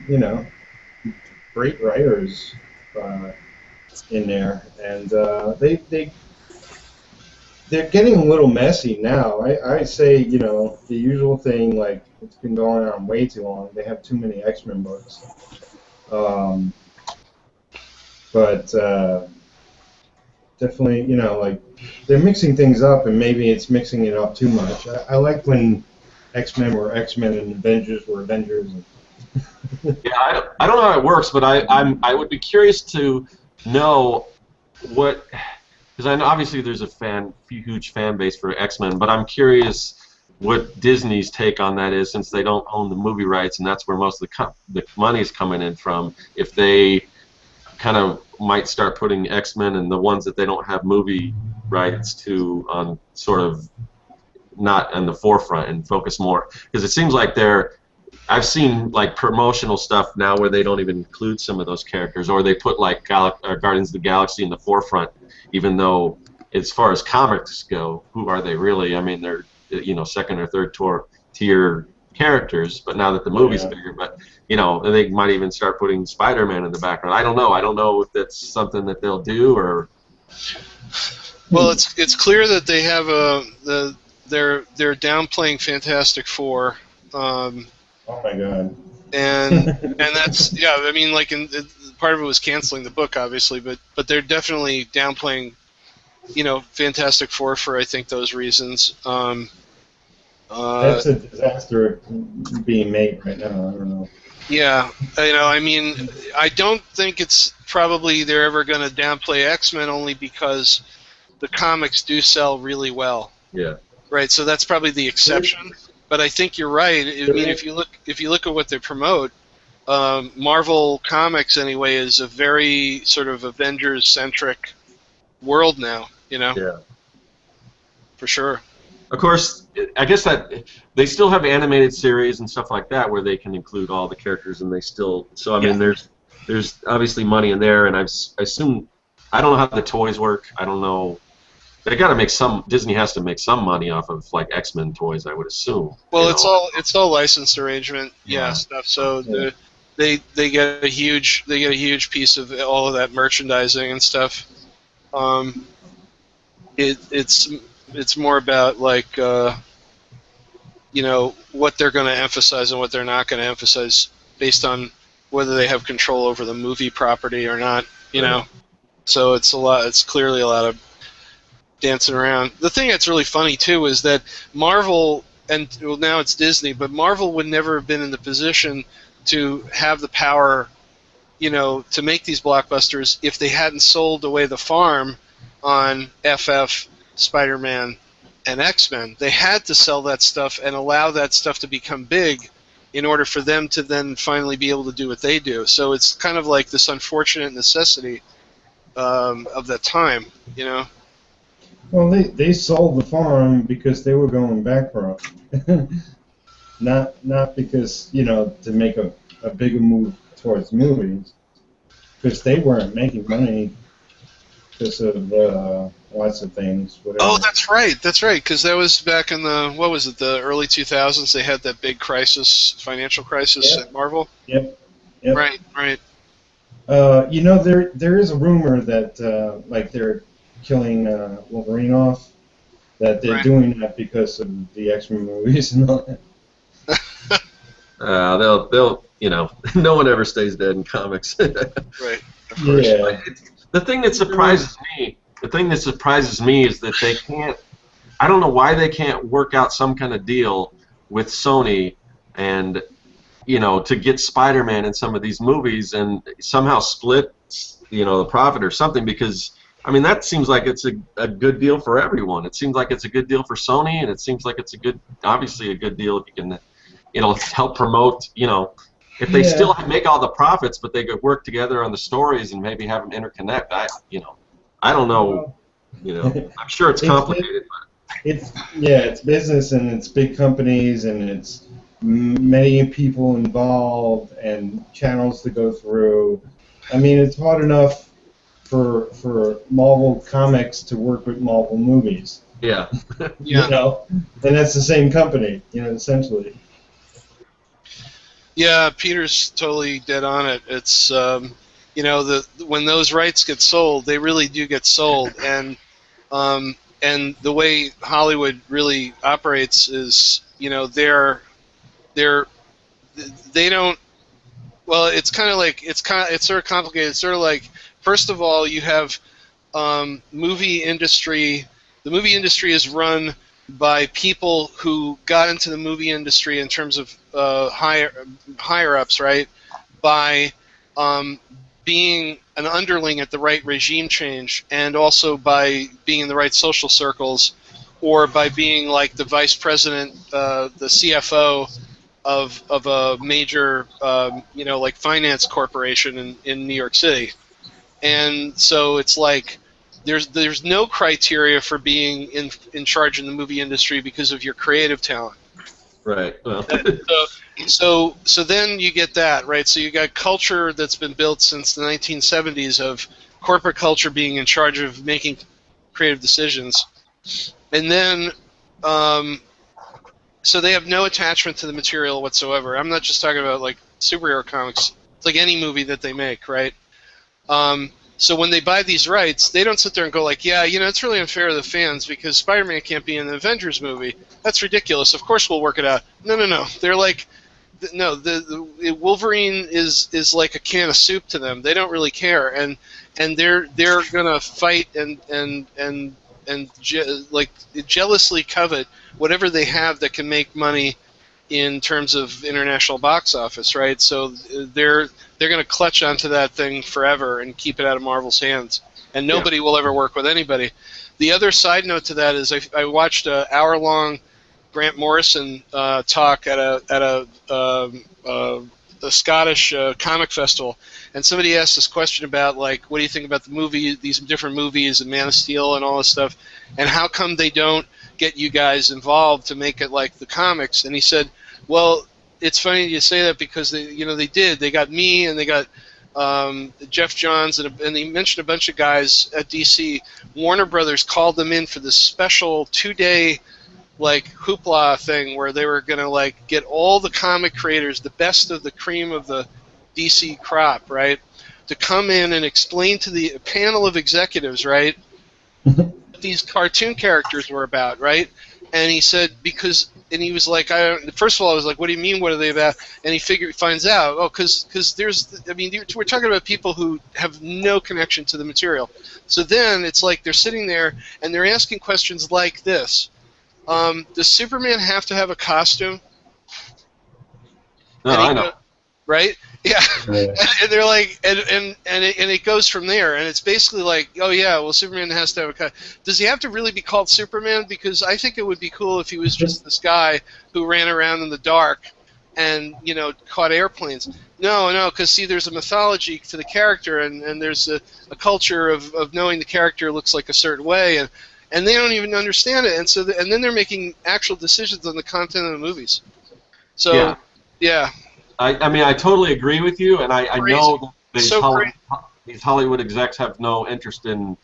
great writers in there, and they're getting a little messy now. I say, the usual thing, like, it's been going on way too long. They have too many X-Men books. But definitely, like, they're mixing things up, and maybe it's mixing it up too much. I like when X-Men were X-Men and Avengers were Avengers. Yeah, I don't know how it works, but I would be curious to No, what? Because I know obviously there's a huge fan base for X-Men, but I'm curious what Disney's take on that is, since they don't own the movie rights, and that's where most of the money is coming in from. If they kind of might start putting X-Men and the ones that they don't have movie rights to on sort of not in the forefront and focus more, because it seems like I've seen like promotional stuff now where they don't even include some of those characters, or they put like Guardians of the Galaxy in the forefront, even though as far as comics go, who are they really? I mean, they're second or third tier characters, but now that the movie's bigger, but they might even start putting Spider-Man in the background. I don't know. I don't know if that's something that they'll do or. Well, it's clear that they have they're downplaying Fantastic Four. Oh my God. And that's I mean, like part of it was canceling the book, obviously, but they're definitely downplaying, Fantastic Four for I think those reasons. That's a disaster being made right now. I don't know. Yeah, I mean, I don't think it's probably they're ever going to downplay X-Men, only because the comics do sell really well. Yeah. Right. So that's probably the exception. But I think you're right. I mean, if you look at what they promote, Marvel Comics anyway is a very sort of Avengers-centric world now. Yeah. For sure. Of course, I guess that they still have animated series and stuff like that where they can include all the characters, and they still. So I mean, there's obviously money in there, and I assume I don't know how the toys work. I don't know. They got to make some. Disney has to make some money off of like X-Men toys, I would assume. Well, it's all licensed arrangement, stuff. So they get a huge piece of all of that merchandising and stuff. It's more about like what they're going to emphasize and what they're not going to emphasize based on whether they have control over the movie property or not. So it's clearly a lot of dancing around. The thing that's really funny too is that Marvel, and well, now it's Disney, but Marvel would never have been in the position to have the power, to make these blockbusters if they hadn't sold away the farm on FF, Spider-Man, and X-Men. They had to sell that stuff and allow that stuff to become big in order for them to then finally be able to do what they do. So it's kind of like this unfortunate necessity of that time, Well, they sold the farm because they were going bankrupt, not because to make a bigger move towards movies, because they weren't making money because of lots of things. Whatever. Oh, that's right, because that was back in the early 2000s. They had that big financial crisis at Marvel. Yep. Right. There is a rumor that like they're killing Wolverine off, that they're doing that because of the X-Men movies and all that. They'll no one ever stays dead in comics. Right. Of course. Yeah. The thing that surprises me is that they can't. I don't know why they can't work out some kind of deal with Sony and to get Spider-Man in some of these movies and somehow split the profit or something, because I mean, that seems like it's a good deal for everyone. It seems like it's a good deal for Sony, and it seems like it's obviously a good deal if you can, it'll help promote, if they still make all the profits, but they could work together on the stories and maybe have them interconnect. I don't know, I'm sure it's complicated. It's business, and it's big companies, and it's many people involved and channels to go through. I mean, it's hard enough for Marvel Comics to work with Marvel movies. Yeah. And that's the same company, essentially. Yeah, Peter's totally dead on it. It's when those rights get sold, they really do get sold, and the way Hollywood really operates is, they don't. Well, it's sort of complicated. It's sort of like, first of all, you have movie industry. The movie industry is run by people who got into the movie industry in terms of higher ups, right? By being an underling at the right regime change, and also by being in the right social circles, or by being like the vice president, the CFO of a major, like finance corporation in New York City. And so it's like there's no criteria for being in charge in the movie industry because of your creative talent. Right. Well. So then you get that, right? So you got culture that's been built since the 1970s of corporate culture being in charge of making creative decisions, and then so they have no attachment to the material whatsoever. I'm not just talking about like superhero comics. It's like any movie that they make, right? So when they buy these rights, they don't sit there and go like, yeah, it's really unfair to the fans because Spider-Man can't be in the Avengers movie. That's ridiculous. Of course we'll work it out. No. They're like, no, the Wolverine is like a can of soup to them. They don't really care, and they're gonna fight and jealously covet whatever they have that can make money in terms of international box office, right? So they're going to clutch onto that thing forever and keep it out of Marvel's hands, and nobody will ever work with anybody. The other side note to that is I watched an hour-long Grant Morrison talk at a Scottish comic festival, and somebody asked this question about like, what do you think about the movie, these different movies, and Man of Steel and all this stuff, and how come they don't get you guys involved to make it like the comics? And he said, well, it's funny you say that because they got me and they got Jeff Johns and they mentioned a bunch of guys at DC. Warner Brothers called them in for this special 2-day like hoopla thing where they were gonna like get all the comic creators, the best of the cream of the DC crop, right, to come in and explain to the panel of executives, right, what these cartoon characters were about, right? And he said and he was like, first of all, I was like, what do you mean? What are they about? And he finds out, because we're talking about people who have no connection to the material. So then it's like they're sitting there and they're asking questions like this. Does Superman have to have a costume? No, I know. Right? Yeah. And they're like, and it goes from there, and it's basically like, oh yeah, well, Superman has to have a costume. Does he have to really be called Superman? Because I think it would be cool if he was just this guy who ran around in the dark and caught airplanes. No, because see, there's a mythology to the character, and there's a culture of knowing the character looks like a certain way, and they don't even understand it, and so and then they're making actual decisions on the content of the movies. So, yeah. I mean, I totally agree with you, and I know that these Hollywood execs have no interest in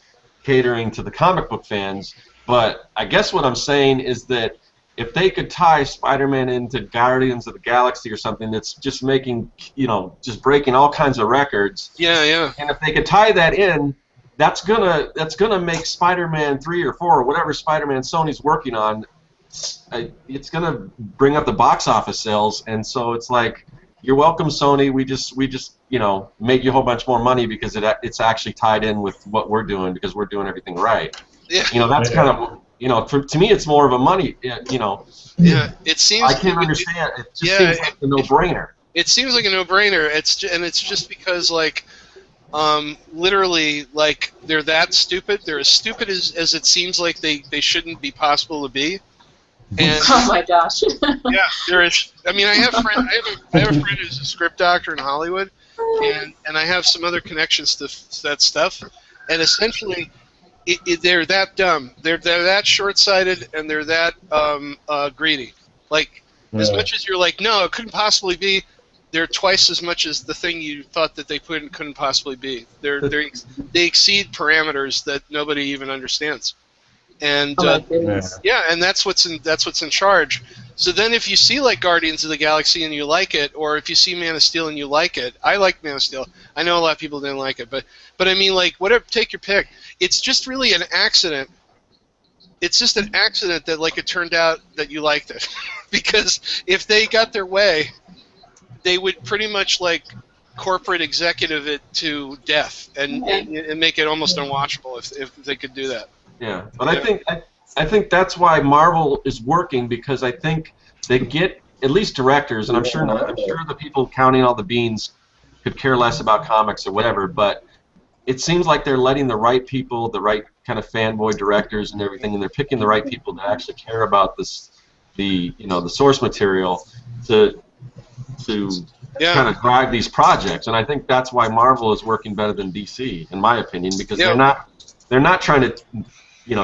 catering to the comic book fans, but I guess what I'm saying is that if they could tie Spider-Man into Guardians of the Galaxy or something that's just making, just breaking all kinds of records. Yeah. And if they could tie that in, that's gonna make Spider-Man 3 or 4 or whatever Spider-Man Sony's working on. It's gonna bring up the box office sales, and so it's like, you're welcome, Sony. We just make you a whole bunch more money because it's actually tied in with what we're doing because we're doing everything right. Yeah. That's kind of to me it's more of a money. Yeah. It seems. I can't understand. It just seems like a no-brainer. It seems like a no-brainer. It's just because like. Literally, like, they're that stupid. They're as stupid as it seems like they shouldn't be possible to be. And, oh my gosh. Yeah, there is. I mean, I have a friend who's a script doctor in Hollywood, and I have some other connections to that stuff. And essentially, they're that dumb. They're that short-sighted, and they're that greedy. Like, as much as you're like, no, it couldn't possibly be. They're twice as much as the thing you thought that they couldn't possibly be. They exceed parameters that nobody even understands, and and that's what's in charge. So then, if you see like Guardians of the Galaxy and you like it, or if you see Man of Steel and you like it, I like Man of Steel. I know a lot of people didn't like it, but I mean, like, whatever, take your pick. It's just really an accident. It's just an accident that like it turned out that you liked it, because if they got their way, they would pretty much like corporate executive it to death and make it almost unwatchable if they could do that. Yeah, but I think that's why Marvel is working, because I think they get at least directors, and I'm sure the people counting all the beans could care less about comics or whatever, but it seems like they're letting the right people, the right kind of fanboy directors and everything, and they're picking the right people that actually care about the source material to kind of drive these projects. And I think that's why Marvel is working better than DC, in my opinion, because they're not trying to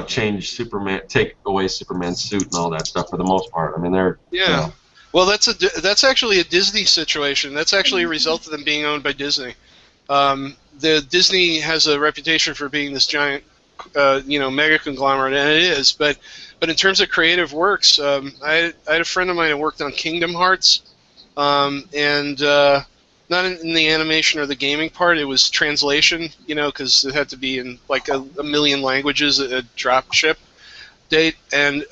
change Superman, take away Superman's suit and all that stuff for the most part. I mean, they're Well, that's actually a Disney situation. That's actually a result of them being owned by Disney. The Disney has a reputation for being this giant, mega conglomerate, and it is. But in terms of creative works, I had a friend of mine who worked on Kingdom Hearts, and not in the animation or the gaming part. It was translation, because it had to be in like a million languages at a drop ship date, and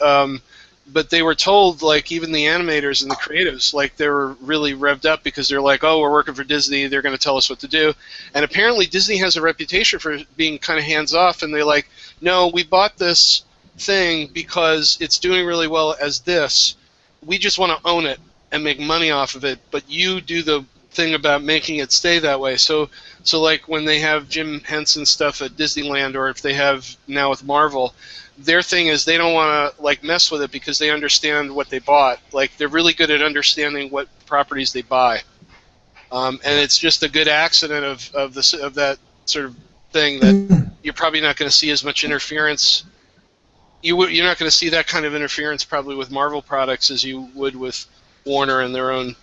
but they were told, like, even the animators and the creatives, like, they were really revved up because they're like, oh, we're working for Disney, they're going to tell us what to do. And apparently Disney has a reputation for being kind of hands-off, and they're like, no, we bought this thing because it's doing really well as this. We just want to own it and make money off of it, but you do the thing about making it stay that way. So like, when they have Jim Henson stuff at Disneyland, or if they have now with Marvel, their thing is they don't want to like mess with it because they understand what they bought. Like, they're really good at understanding what properties they buy, and it's just a good accident of that sort of thing that you're probably not going to see as much interference. You're not going to see that kind of interference probably with Marvel products as you would with Warner and their own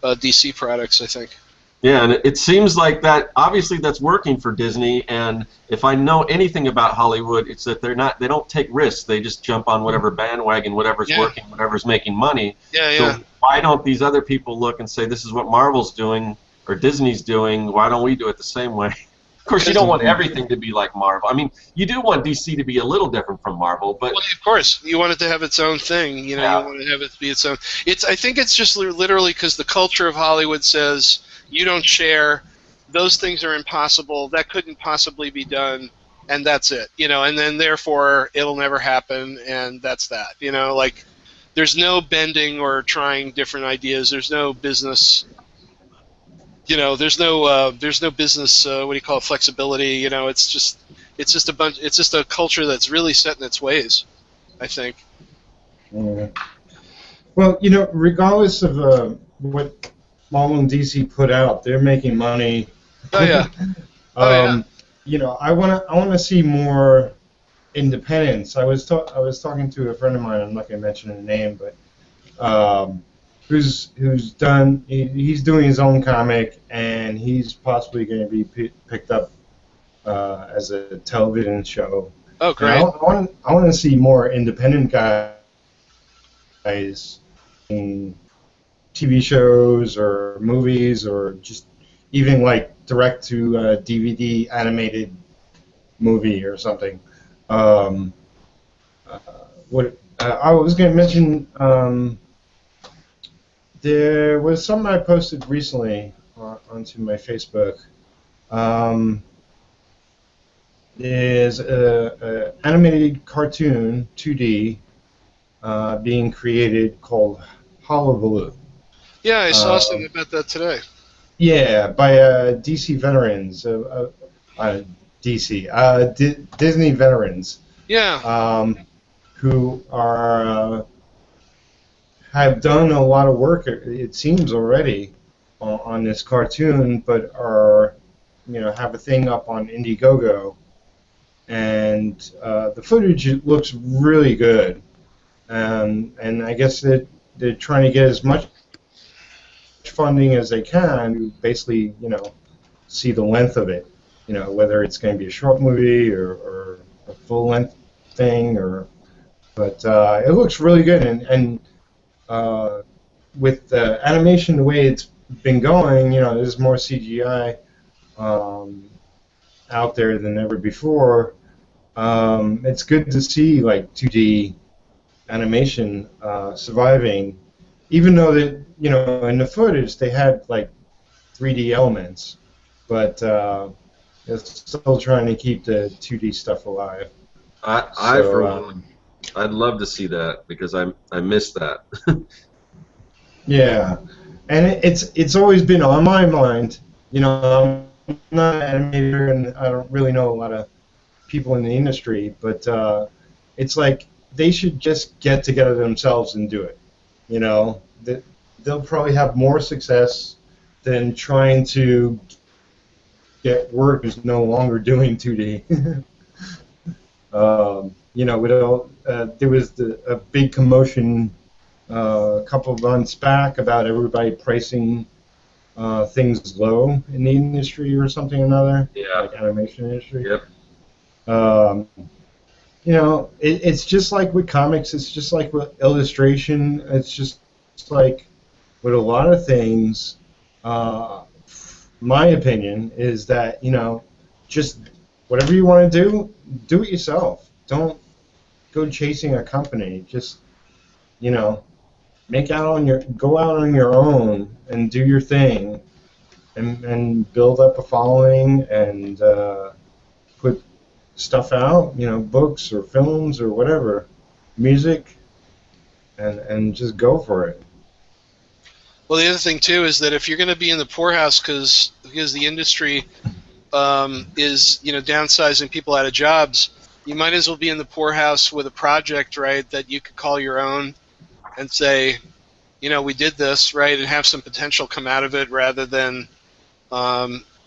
DC products, I think. Yeah, and it seems like that. Obviously, that's working for Disney. And if I know anything about Hollywood, it's that they don't take risks. They just jump on whatever bandwagon, whatever's working, whatever's making money. So why don't these other people look and say, this is what Marvel's doing or Disney's doing? Why don't we do it the same way? Of course, you don't want everything to be like Marvel. I mean, you do want DC to be a little different from Marvel, but well, of course, you want it to have its own thing. You want to have it be its own. I think it's just literally because the culture of Hollywood says, you don't share, those things are impossible, that couldn't possibly be done, and that's it, and then therefore it'll never happen, and that's that, like, there's no bending or trying different ideas, there's no business, there's no business, what do you call it, flexibility, it's just a culture that's really set in its ways, I think. Yeah. Well, regardless of what Marvel and DC put out, they're making money. Oh yeah. I want to see more independence. I was talking to a friend of mine. I'm not going to mention her name, but he's doing his own comic, and he's possibly going to be picked up as a television show. Oh, great! I want to see more independent guys in TV shows or movies, or just even like direct to DVD animated movie or something. I was going to mention, there was something I posted recently onto my Facebook. There's an animated cartoon, 2D, being created called Hullabaloo. Yeah, I saw something about that today. Yeah, by DC veterans, Disney veterans. Yeah. Who have done a lot of work, it seems, already on this cartoon, but have a thing up on Indiegogo, and the footage looks really good, and I guess that they're trying to get as much funding as they can to basically, see the length of it, whether it's going to be a short movie or a full-length thing, but it looks really good, and with the animation the way it's been going, there's more CGI out there than ever before. It's good to see like 2D animation surviving, even though that in the footage they had like 3D elements, but it's still trying to keep the 2D stuff alive. For one, I'd love to see that because I missed that. Yeah, and it's always been on my mind you know, I'm not an animator, and I don't really know a lot of people in the industry, but it's like they should just get together themselves and do it. You know, they'll probably have more success than trying to get work who's no longer doing 2D. You know, there was a big commotion a couple of months back about everybody pricing things low in the industry or something or another, Yeah. like animation industry. Yep. You know, it's just like with comics. It's just like with illustration. It's just like with a lot of things. My opinion is that, you know, just whatever you want to do it yourself. Don't go chasing a company. Just, you know, go out on your own and do your thing, and build up a following, and put stuff out, you know, books or films or whatever, music, and just go for it. Well, the other thing too is that if you're going to be in the poorhouse because the industry is, you know, downsizing people out of jobs, you might as well be in the poorhouse with a project, right, that you could call your own and say, you know, we did this, right, and have some potential come out of it, rather than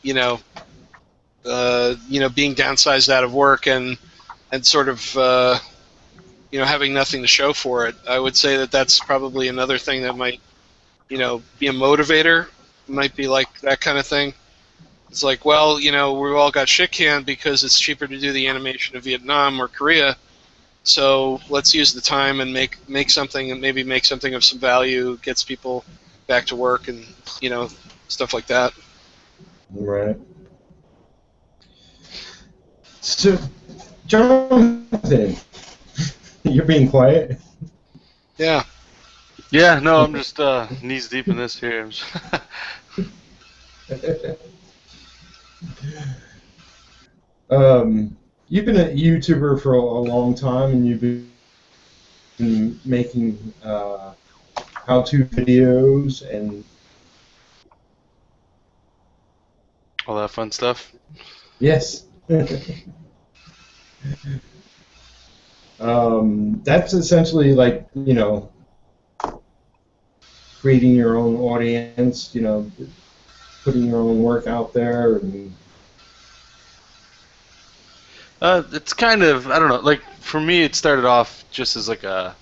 you know, being downsized out of work and sort of you know, having nothing to show for it. I would say that that's probably another thing that might, you know, be a motivator. Might be like that kind of thing. It's like, well, you know, we all got shit canned because it's cheaper to do the animation of Vietnam or Korea. So let's use the time and make something, and maybe make something of some value, gets people back to work, and, you know, stuff like that. Right. So, Jonathan, you're being quiet. Yeah. Yeah, no, I'm just knees deep in this here. You've been a YouTuber for a long time, and you've been making how-to videos and All that fun stuff. yes. That's essentially like, you know, creating your own audience, you know, putting your own work out there, and It's kind of, I don't know, like for me it started off just as like a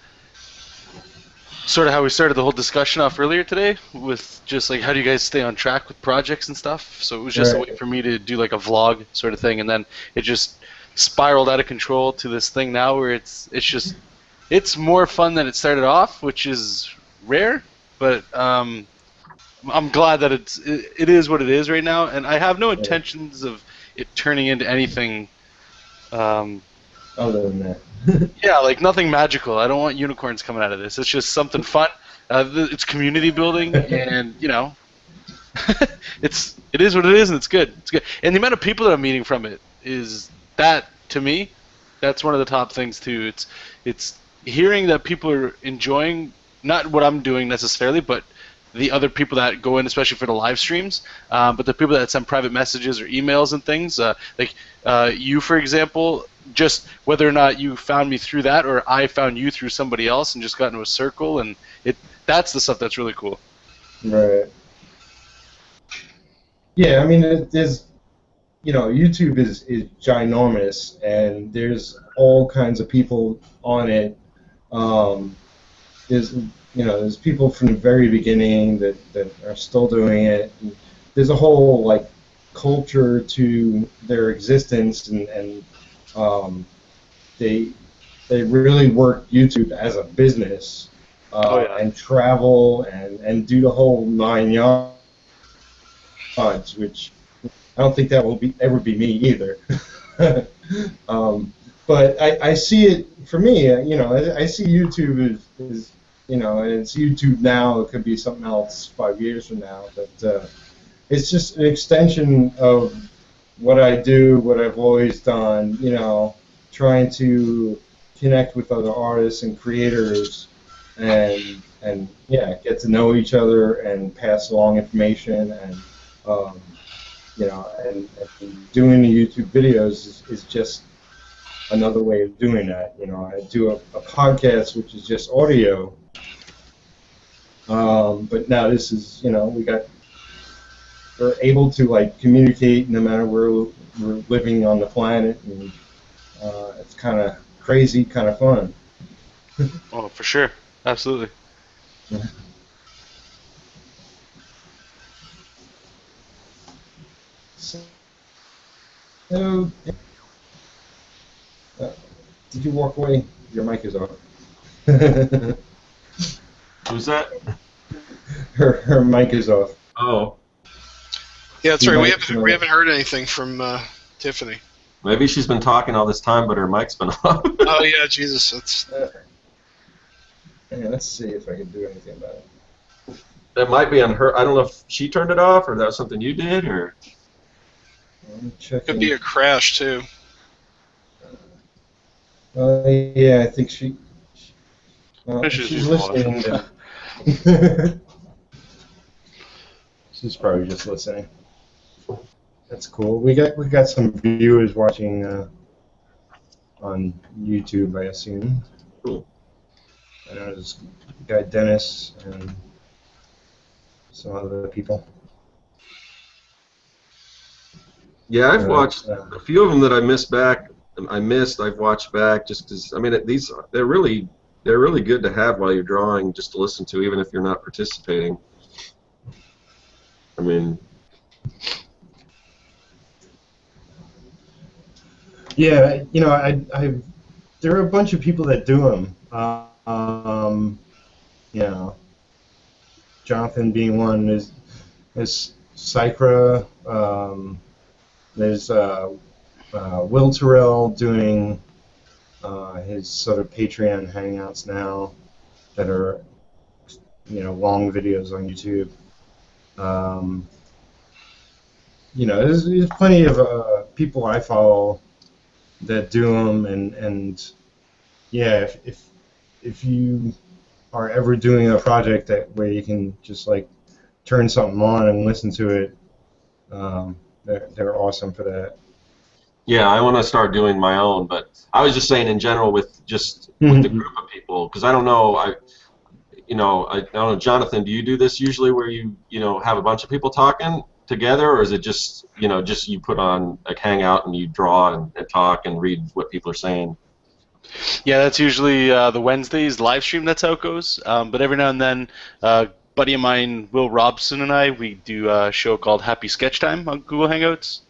sort of how we started the whole discussion off earlier today, with just like how do you guys stay on track with projects and stuff. So it was just a way for me to do like a vlog sort of thing, and then it just spiraled out of control to this thing now where it's more fun than it started off, which is rare, but I'm glad that it is what it is right now, and I have no intentions of it turning into anything other than that. yeah, like nothing magical. I don't want unicorns coming out of this. It's just something fun. It's community building, and you know, it is what it is, and it's good. It's good, and the amount of people that I'm meeting from it is that, to me, that's one of the top things too. It's hearing that people are enjoying not what I'm doing necessarily, but the other people that go in, especially for the live streams, but the people that send private messages or emails and things, like you, for example, just whether or not you found me through that or I found you through somebody else and just got into a circle, and that's the stuff that's really cool. Right. Yeah, I mean, there's, you know, YouTube is ginormous, and there's all kinds of people on it. There's people from the very beginning that are still doing it. And there's a whole like culture to their existence, and they really work YouTube as a business, and travel and do the whole 9 yards, which I don't think that will ever be me either. But I see it, for me, you know, I see YouTube as you know, and it's YouTube now. It could be something else 5 years from now, but it's just an extension of what I do, what I've always done. You know, trying to connect with other artists and creators, and yeah, get to know each other and pass along information, and and doing the YouTube videos is just another way of doing that. I do a podcast which is just audio, but now this is, we're able to like communicate no matter where we're living on the planet, and it's kind of crazy, kind of fun. Oh, for sure, absolutely. Yeah. So, did you walk away? Your mic is off. Who's that? Her mic is off. Oh, Yeah, that's You right. might- We haven't heard anything from Tiffany. maybe she's been talking all this time, but her mic's been off. Oh yeah, Jesus, that's. Yeah, let's see if I can do anything about it. That might be on her. I don't know if she turned it off or that was something you did, or I'm checking. Could be a crash too. Yeah, I think she. She's She's lost. listening. Then. She's probably just listening. That's cool. We got some viewers watching on YouTube, I assume. Cool. I know there's guy Dennis and some other people. yeah, I've watched Uh, a few of them that I missed back. I've watched back just because. I mean, they're really good to have while you're drawing, just to listen to, even if you're not participating. I mean, Yeah, there are a bunch of people that do them. Jonathan being one. There's Sycra. There's Will Terrell doing his sort of Patreon hangouts now that are long videos on YouTube. There's plenty of people I follow that do them, and yeah, if you are ever doing a project that where you can just like turn something on and listen to it, they're awesome for that. yeah, I want to start doing my own, but I was just saying in general with the group of people, because I don't know, I don't know, Jonathan, do you do this usually where you have a bunch of people talking together, or is it just you put on a hangout and you draw and talk and read what people are saying? Yeah, that's usually the Wednesdays live stream. That's how it goes. But every now and then, buddy of mine, Will Robson, and I, we do a show called Happy Sketch Time on Google Hangouts.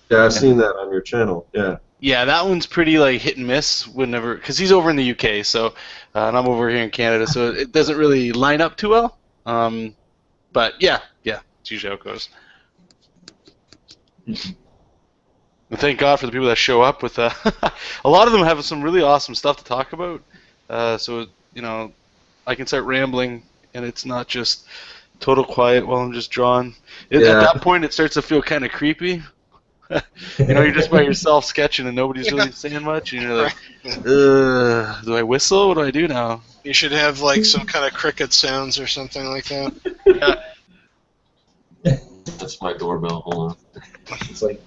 Yeah, I've seen that on your channel. Yeah. Yeah, that one's pretty like hit and miss. Whenever, because he's over in the UK, so and I'm over here in Canada, so it doesn't really line up too well. But yeah, it's usually how it goes. And thank God for the people that show up with. A lot of them have some really awesome stuff to talk about. So I can start rambling, and it's not just total quiet while I'm just drawing. At that point, it starts to feel kind of creepy. You're just by yourself sketching, and nobody's really saying much. And you're like, do I whistle? What do I do now? You should have like some kind of cricket sounds or something like that. That's my doorbell. Hold on. It's like,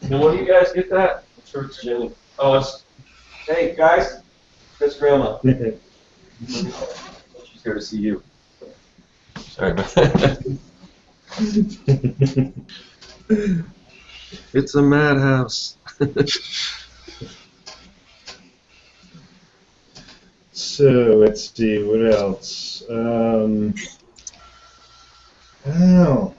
Now, when do you guys get that? I'm sure it's Jenny. Oh, it's. Hey, guys. Chris Grandma. She's here to see you. Sorry about that. It's a madhouse. so let's see what else. I don't know.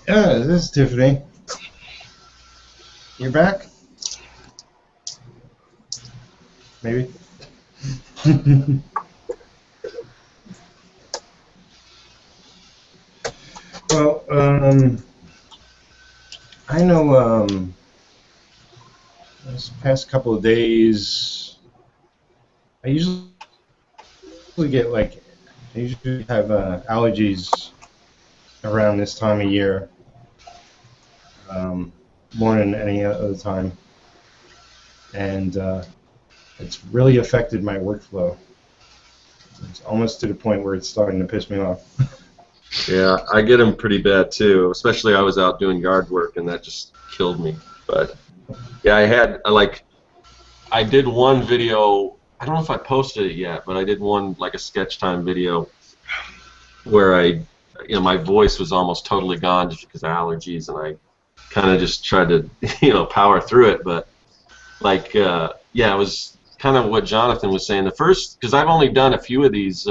Yeah, this is Tiffany. You're back? Maybe. Well, I know this past couple of days, I usually have allergies around this time of year, more than any other time, and it's really affected my workflow. It's almost to the point where it's starting to piss me off. Yeah, I get them pretty bad too. Especially I was out doing yard work, and that just killed me. But yeah, I did one video. I don't know if I posted it yet, but I did one like a sketch time video where my voice was almost totally gone just because of allergies, and I kind of just tried to, power through it. But yeah, it was kind of what Jonathan was saying. The first, because I've only done a few of these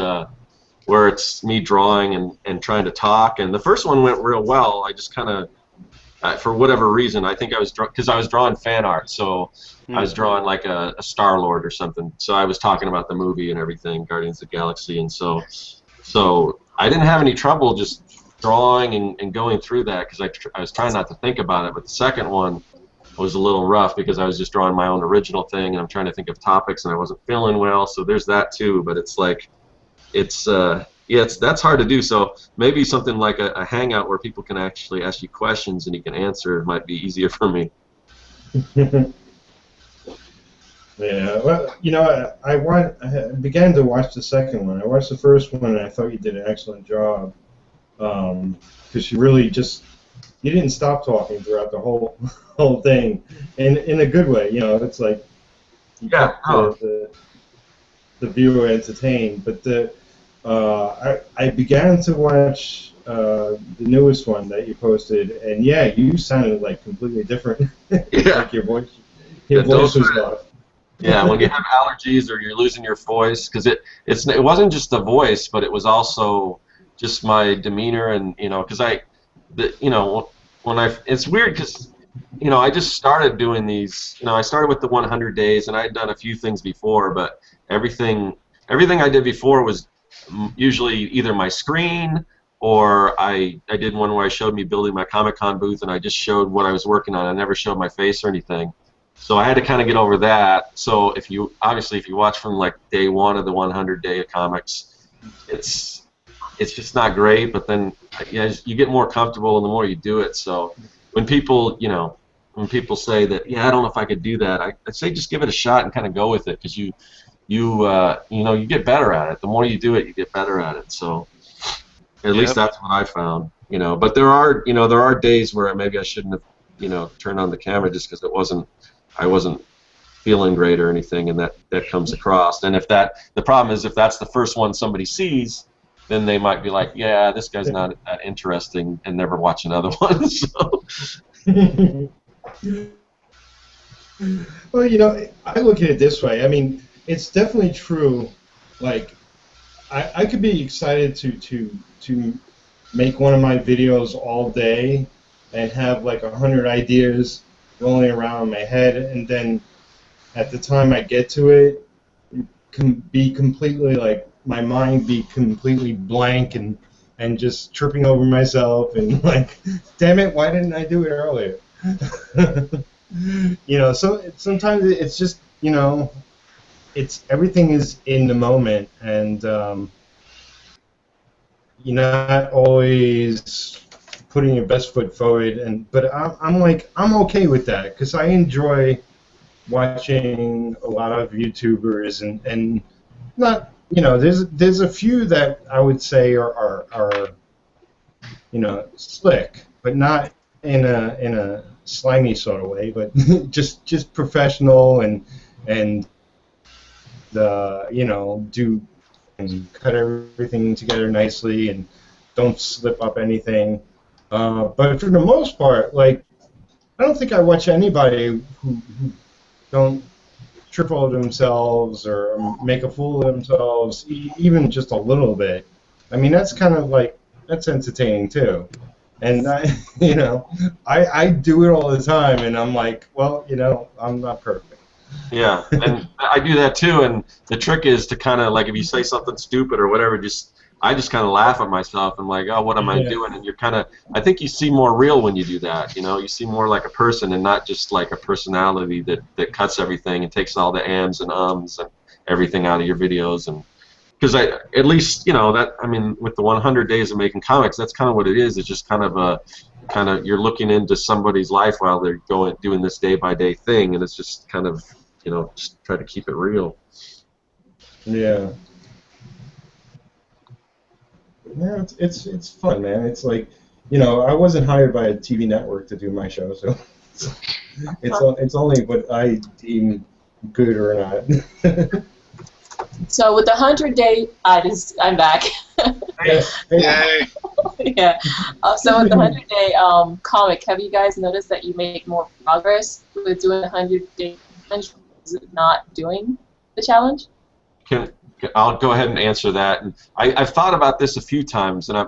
where it's me drawing and trying to talk, and the first one went real well. I just kind of, for whatever reason, I think I was because I was drawing fan art, so I was drawing like a Star-Lord or something. So I was talking about the movie and everything, Guardians of the Galaxy, and so I didn't have any trouble just drawing and going through that because I was trying not to think about it. But the second one was a little rough because I was just drawing my own original thing, and I'm trying to think of topics, and I wasn't feeling well. So there's that too. But it's like, that's hard to do. So maybe something like a hangout where people can actually ask you questions and you can answer might be easier for me. Yeah, well, I began to watch the second one. I watched the first one, and I thought you did an excellent job. Because you really you didn't stop talking throughout the whole thing, in a good way. It's like you kept the viewer entertained. But I began to watch the newest one that you posted, and yeah, you sounded like completely different. Yeah. Like your voice was off. Yeah, when you have allergies or you're losing your voice, because it wasn't just the voice, but it was also just my demeanor, and because it's weird because I just started doing these. I started with the 100 days, and I had done a few things before, but everything I did before was usually either my screen or I did one where I showed me building my Comic-Con booth, and I just showed what I was working on. I never showed my face or anything. So I had to kind of get over that. So if you watch from like day one of the 100 day of comics, it's just not great. But then you get more comfortable, and the more you do it. So when people say that, I don't know if I could do that, I say just give it a shot and kind of go with it, because you get better at it. The more you do it, you get better at it. So at least that's what I found. But there are days where maybe I shouldn't have turned on the camera just because I wasn't feeling great or anything, and that comes across. And the problem is if that's the first one somebody sees, then they might be like, yeah, this guy's not that interesting, and never watch another one. So. Well, I look at it this way. I mean, it's definitely true. Like, I could be excited to make one of my videos all day and have like 100 ideas rolling around in my head, and then at the time I get to it, can be completely like my mind be completely blank and just tripping over myself and like, damn it, why didn't I do it earlier? So sometimes it's just it's everything is in the moment, and you're not always putting your best foot forward, but I'm okay with that, because I enjoy watching a lot of YouTubers, and not there's a few that I would say are slick, but not in a slimy sort of way, but just professional and do and cut everything together nicely and don't slip up anything. But for the most part, like, I don't think I watch anybody who don't trip over themselves or make a fool of themselves, even just a little bit. I mean, that's kind of like, that's entertaining too. And I do it all the time, and I'm like, well, I'm not perfect. Yeah, and I do that too. And the trick is to kind of like, if you say something stupid or whatever, I just kind of laugh at myself and like, oh, what am I doing? And you're kind of, I think you see more real when you do that. You see more like a person and not just like a personality that cuts everything and takes all the ams and ums and everything out of your videos. And because at least with the 100 days of making comics, that's kind of what it is. It's just kind of you're looking into somebody's life while they're doing this day by day thing, and it's just kind of just try to keep it real. Yeah. Yeah, it's fun, man. It's like, you know, I wasn't hired by a TV network to do my show, so it's only what I deem good or not. So with the 100-day, I'm back. Yes. Yay! Yeah. So with the 100-day comic, have you guys noticed that you make more progress with doing the 100-day challenge versus not doing the challenge? I'll go ahead and answer that. And I've thought about this a few times, and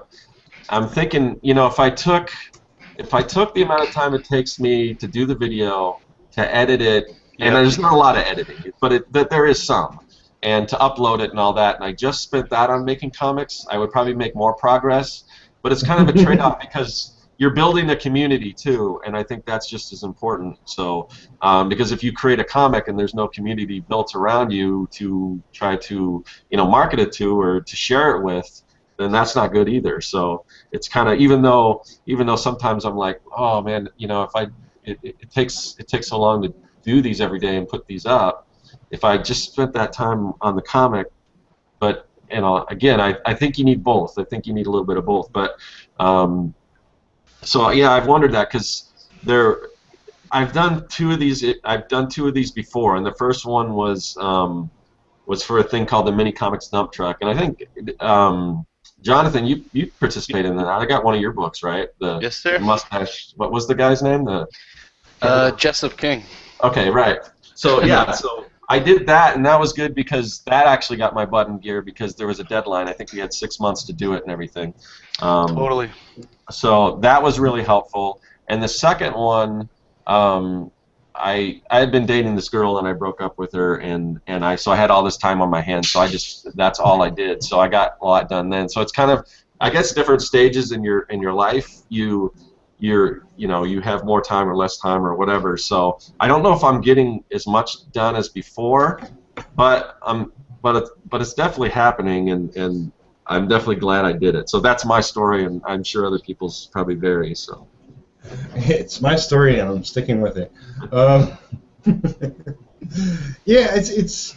I'm thinking, you know, if I took the amount of time it takes me to do the video, to edit it, and there's not a lot of editing, but there is some, and to upload it and all that, and I just spent that on making comics, I would probably make more progress. But it's kind of a trade-off because you're building a community too, and I think that's just as important. So, because if you create a comic and there's no community built around you to try to, you know, market it to or to share it with, then that's not good either. So it's kind of, even though sometimes I'm like, oh man, you know, if it takes so long to do these every day and put these up, if I just spent that time on the comic, but you know, again, I think you need both. I think you need a little bit of both. But so yeah, I've wondered that because I've done two of these. I've done two of these before, and the first one was for a thing called the Mini Comics Dump Truck, and I think Jonathan, you participated in that. I got one of your books, right? Yes, sir. The mustache. What was the guy's name? Jessup King. Okay, right. So yeah, so I did that, and that was good because that actually got my butt in gear because there was a deadline. I think we had 6 months to do it and everything. Totally. So that was really helpful. And the second one, I had been dating this girl and I broke up with her, and I had all this time on my hands, so that's all I did. So I got a lot done then. So it's kind of, I guess, different stages in your life. You have more time or less time or whatever. So I don't know if I'm getting as much done as before, but it's definitely happening, and I'm definitely glad I did it. So that's my story, and I'm sure other people's probably vary. So it's my story, and I'm sticking with it. Yeah, it's.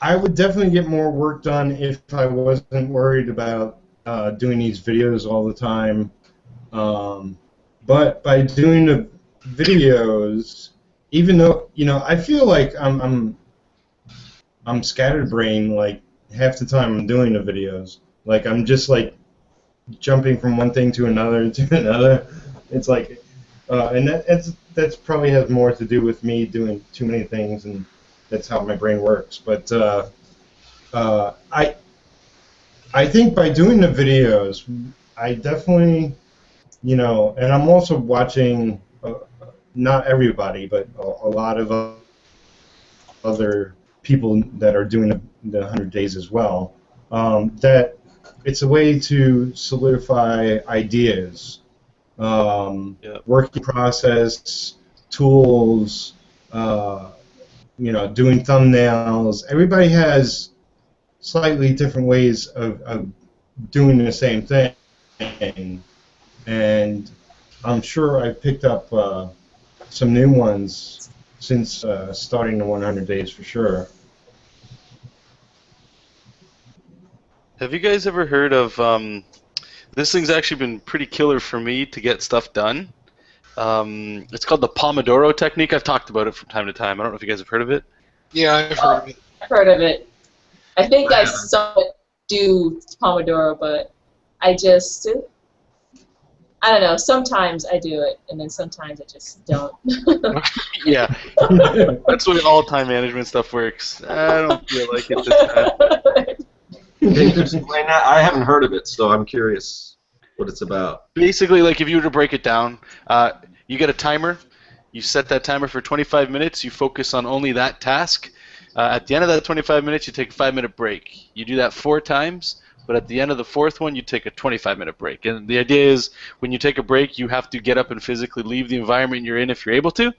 I would definitely get more work done if I wasn't worried about doing these videos all the time. But by doing the videos, even though, you know, I feel like I'm scatterbrained like half the time I'm doing the videos. Like I'm just like jumping from one thing to another to another. It's like, and that's probably has more to do with me doing too many things, and that's how my brain works. But I think by doing the videos, I definitely, you know, and I'm also watching, not everybody, but a lot of other people that are doing the 100 days as well, that it's a way to solidify ideas, working process, tools, you know, doing thumbnails. Everybody has slightly different ways of doing the same thing. And I'm sure I've picked up some new ones since starting the 100 days for sure. Have you guys ever heard of this thing's actually been pretty killer for me to get stuff done. It's called the Pomodoro technique. I've talked about it from time to time. I don't know if you guys have heard of it. Yeah, I've heard of it. I've heard of it. I think I saw it do Pomodoro, but I don't know. Sometimes I do it, and then sometimes I just don't. Yeah, that's the way all time management stuff works. I don't feel like it this time. Can you explain that? I haven't heard of it, so I'm curious what it's about. Basically, like if you were to break it down, you get a timer. You set that timer for 25 minutes. You focus on only that task. At the end of that 25 minutes, you take a 5-minute break. You do that 4 times, but at the end of the 4th one, you take a 25-minute break. And the idea is when you take a break, you have to get up and physically leave the environment you're in if you're able to,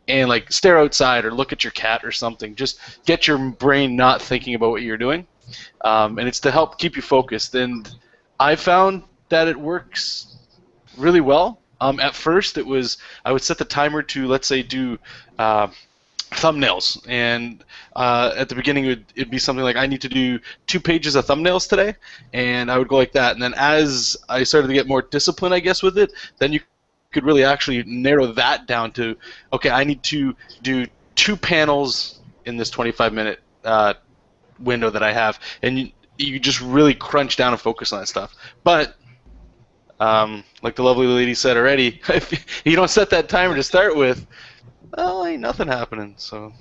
and like stare outside or look at your cat or something. Just get your brain not thinking about what you're doing. And it's to help keep you focused. And I found that it works really well. At first, I would set the timer to, let's say, do thumbnails, and at the beginning it'd be something like, I need to do 2 pages of thumbnails today, and I would go like that. And then as I started to get more discipline, I guess, with it, then you could really actually narrow that down to, okay, I need to do 2 panels in this 25-minute window that I have, and you just really crunch down and focus on that stuff. But like the lovely lady said already, if you don't set that timer to start with, well, ain't nothing happening. So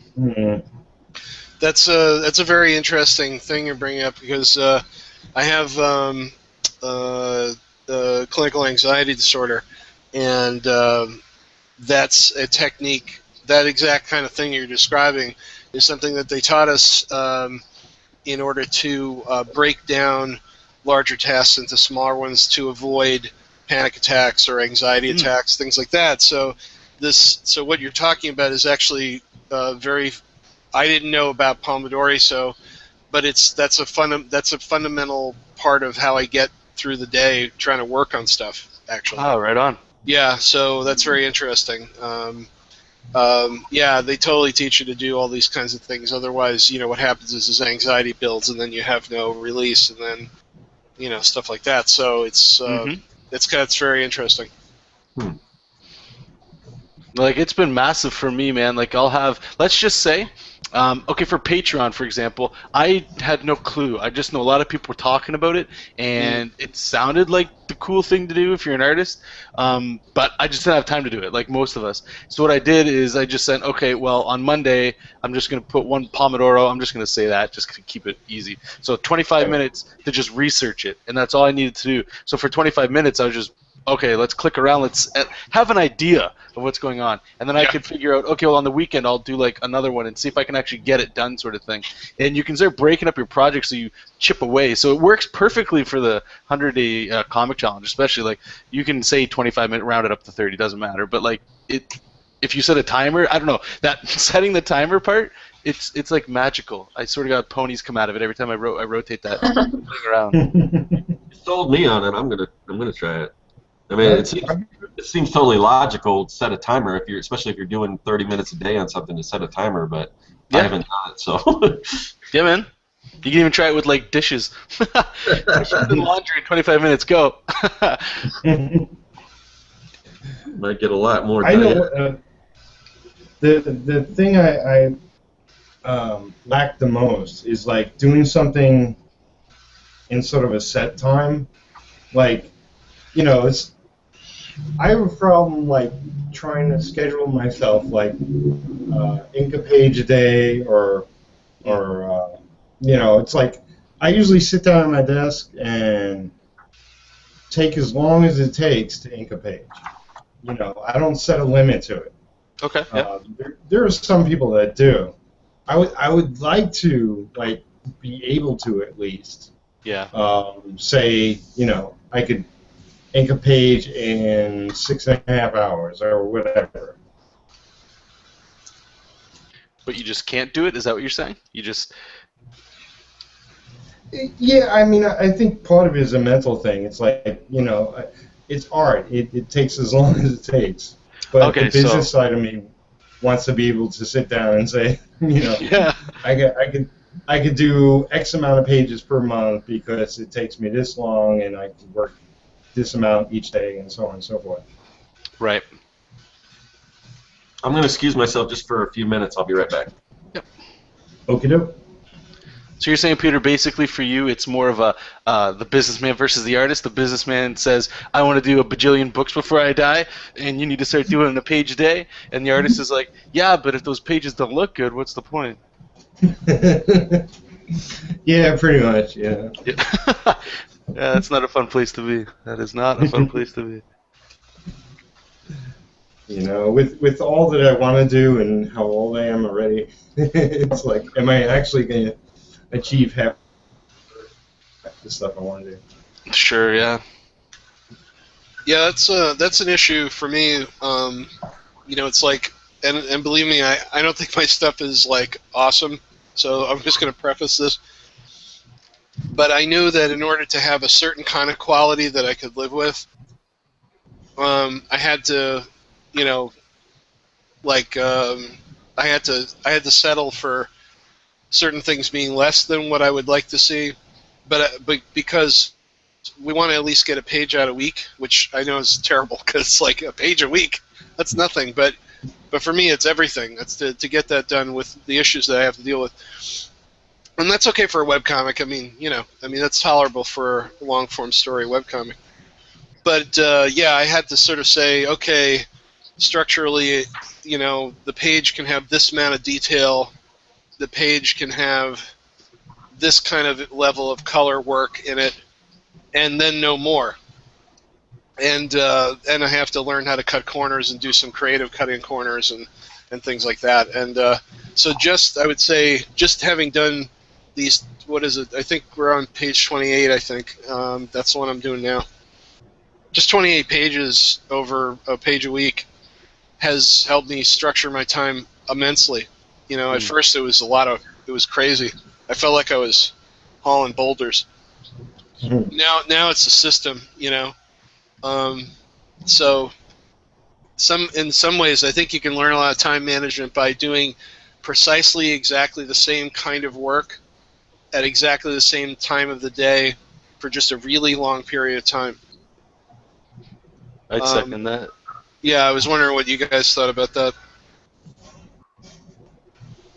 that's a very interesting thing you're bringing up, because I have clinical anxiety disorder, and that's a technique. That exact kind of thing you're describing is something that they taught us in order to break down larger tasks into smaller ones to avoid panic attacks or anxiety attacks, things like that. So what you're talking about is actually very. I didn't know about Pomodori, but that's a fundamental part of how I get through the day trying to work on stuff. Actually. Oh, right on. Yeah, so that's very interesting. Yeah, they totally teach you to do all these kinds of things. Otherwise, what happens is anxiety builds, and then you have no release, and then, stuff like that. So it's very interesting. Like, it's been massive for me, man. Like, I'll have, let's just say, okay, for Patreon, for example, I had no clue. I just know a lot of people were talking about it, and it sounded like the cool thing to do if you're an artist, but I just didn't have time to do it, like most of us. So what I did is I just said, okay, well, on Monday, I'm just going to put 1 Pomodoro. I'm just going to say that, just to keep it easy. So 25 minutes to just research it, and that's all I needed to do. So for 25 minutes, I was just, okay, let's click around, let's have an idea of what's going on. And then I could figure out, okay, well, on the weekend I'll do like another one and see if I can actually get it done, sort of thing. And you can start breaking up your projects so you chip away. So it works perfectly for the 100-day comic challenge, especially. Like, you can say 25-minute, round it up to 30, doesn't matter. But like, if you set a timer, I don't know, that setting the timer part, it's like magical. I sort of got ponies come out of it every time I rotate that thing around. You sold me on it. I'm gonna try it. I mean, it seems totally logical to set a timer, especially if you're doing 30 minutes a day on something, to set a timer, but I haven't done it, so. Yeah, man. You can even try it with, like, dishes. Dishes and laundry in 25 minutes, go. Might get a lot more done. I know the thing I lack the most is, like, doing something in sort of a set time. Like, I have a problem, like, trying to schedule myself, like, ink a page a day, or it's like I usually sit down at my desk and take as long as it takes to ink a page. I don't set a limit to it. Okay. Yeah. There are some people that do. I would like to, like, be able to, at least. Yeah. Say, I could ink a page in 6.5 hours or whatever. But you just can't do it? Is that what you're saying? You just... Yeah, I mean, I think part of it is a mental thing. It's like, it's art. It takes as long as it takes. But the business side of me wants to be able to sit down and say, yeah. I could do X amount of pages per month because it takes me this long, and I can work this amount each day, and so on and so forth. Right. I'm going to excuse myself just for a few minutes. I'll be right back. Yep. Okie doke. So you're saying, Peter, basically for you, it's more of a the businessman versus the artist. The businessman says, I want to do a bajillion books before I die, and you need to start doing a page a day. And the artist is like, yeah, but if those pages don't look good, what's the point? Yeah, pretty much, yeah. Yeah, that's not a fun place to be. That is not a fun place to be. With all that I want to do and how old I am already, it's like, am I actually going to achieve half the stuff I want to do? Sure, yeah. Yeah, that's an issue for me. It's like, and believe me, I don't think my stuff is, like, awesome, so I'm just going to preface this. But I knew that in order to have a certain kind of quality that I could live with, I had to, I had to settle for certain things being less than what I would like to see, but because we want to at least get a page out a week, which I know is terrible because like a page a week, that's nothing. But for me, it's everything. That's to get that done with the issues that I have to deal with, and that's okay for a webcomic. I mean that's tolerable for a long form story webcomic. But yeah, I had to sort of say, okay, structurally, the page can have this amount of detail. The page can have this kind of level of color work in it, and then no more. And I have to learn how to cut corners and do some creative cutting corners and things like that. And so I would say, just having done these, what is it? I think we're on page 28, I think. That's the one I'm doing now. Just 28 pages over a page a week has helped me structure my time immensely. At first it was crazy. I felt like I was hauling boulders. Now it's a system, So in some ways, I think you can learn a lot of time management by doing precisely exactly the same kind of work at exactly the same time of the day for just a really long period of time. I'd second that. Yeah, I was wondering what you guys thought about that.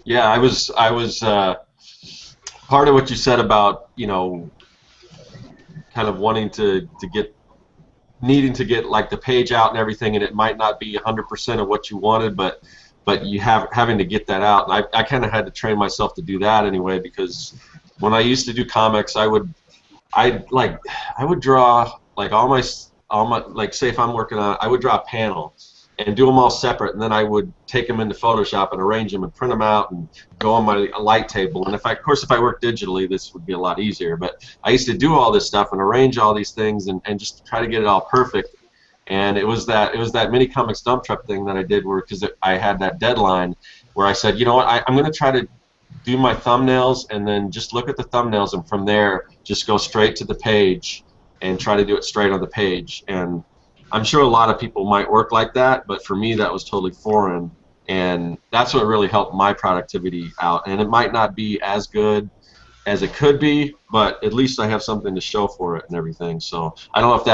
Yeah, I was part of what you said about, kind of needing to get like the page out and everything, and it might not be 100% of what you wanted, but you having to get that out. And I kind of had to train myself to do that anyway, because when I used to do comics, I would draw like all my like, say if I'm working on, I would draw a panel and do them all separate, and then I would take them into Photoshop and arrange them and print them out and go on my light table. And of course, if I worked digitally, this would be a lot easier. But I used to do all this stuff and arrange all these things and just try to get it all perfect. And it was that Mini Comics Dump Truck thing that I did, because I had that deadline where I said, you know what, I'm going to try to do my thumbnails and then just look at the thumbnails, and from there just go straight to the page and try to do it straight on the page. And I'm sure a lot of people might work like that, but for me that was totally foreign, and that's what really helped my productivity out. And it might not be as good as it could be, but at least I have something to show for it and everything. So I don't know if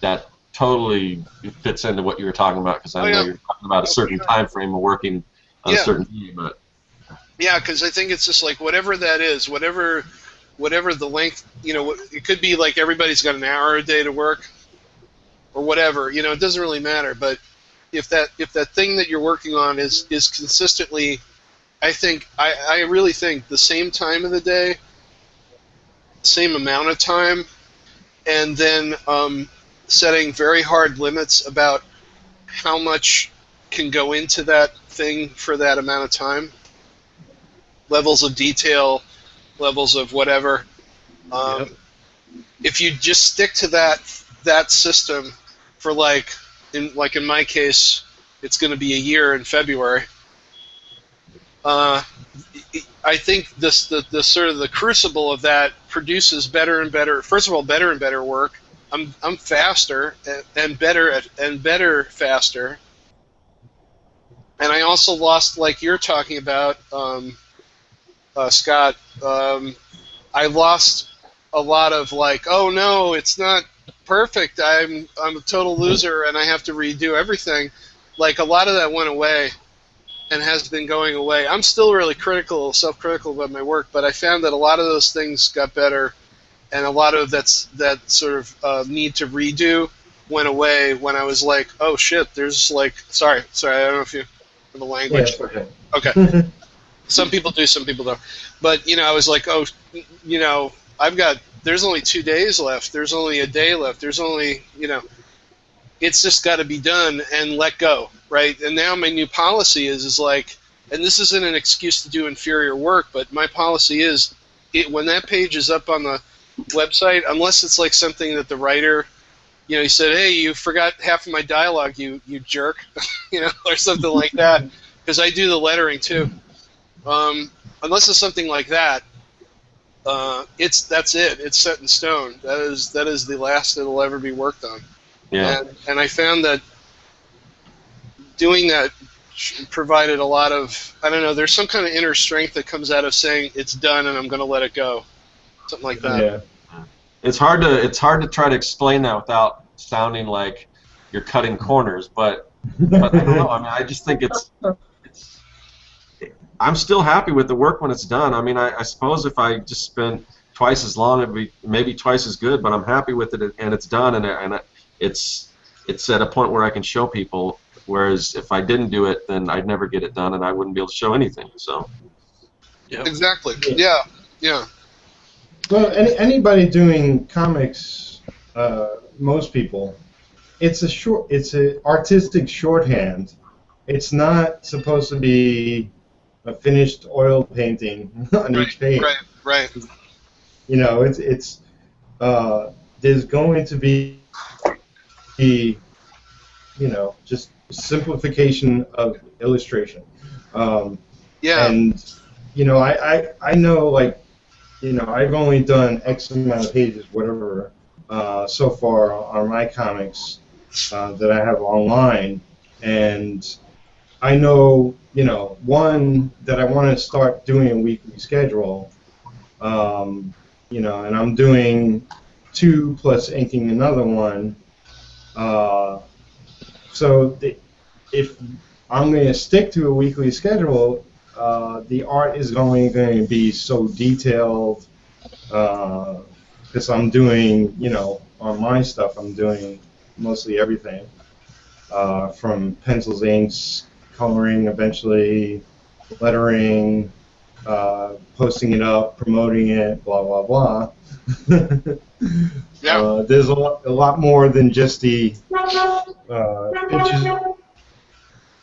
that totally fits into what you were talking about, because I know you're talking about a certain time frame of working on a certain thing, but yeah, because I think it's just like whatever that is, whatever the length, it could be like everybody's got an hour a day to work, or whatever, it doesn't really matter. But if that thing that you're working on is consistently, I really think the same time of the day, same amount of time, and then setting very hard limits about how much can go into that thing for that amount of time, levels of detail, levels of whatever. If you just stick to that system for in my case, it's going to be a year in February. I think the sort of the crucible of that produces better and better. First of all, better and better work. I'm faster and better faster. And I also lost, like you're talking about, Scott. I lost a lot of oh no, it's not perfect. I'm a total loser and I have to redo everything. A lot of that went away and has been going away. I'm still really self-critical about my work, but I found that a lot of those things got better, and a lot of that sort of need to redo went away when I was like, oh shit, there's sorry, I don't know if you have the language. Yeah, okay. Okay. Some people do, some people don't. But, I was like, oh, there's only 2 days left. There's only a day left. There's only, it's just got to be done and let go, right? And now my new policy is and this isn't an excuse to do inferior work, but my policy is, when that page is up on the website, unless it's something that the writer, he said, hey, you forgot half of my dialogue, you jerk, or something like that, because I do the lettering too. Unless it's something like that, that's it. It's set in stone. That is the last it'll ever be worked on. yeah. And I found that doing that provided a lot of, I don't know, there's some kind of inner strength that comes out of saying it's done and I'm going to let it go. Something like that. Yeah. It's hard to try to explain that without sounding like you're cutting corners, but I don't know. I mean, I just think it's I'm still happy with the work when it's done. I mean, I suppose if I just spent twice as long, it'd be maybe twice as good, but I'm happy with it, and it's done, and it's at a point where I can show people, whereas if I didn't do it, then I'd never get it done, and I wouldn't be able to show anything. So. Yep. Exactly. Yeah. Well, anybody doing comics, most people, it's a artistic shorthand. It's not supposed to be a finished oil painting on each page. Right. You know, it's there's going to be, you know, just simplification of illustration. Yeah. And you know, I know, like, you know, I've only done X amount of pages, whatever, so far on my comics that I have online, and I know, you know, one, that I want to start doing a weekly schedule, you know, and I'm doing 2 plus inking another one, so if I'm going to stick to a weekly schedule, the art is going to be so detailed, because I'm doing, you know, on my stuff, I'm doing mostly everything, from pencils, inks, coloring, eventually lettering, posting it up, promoting it, blah blah blah. Yeah. There's a lot more than just the pictures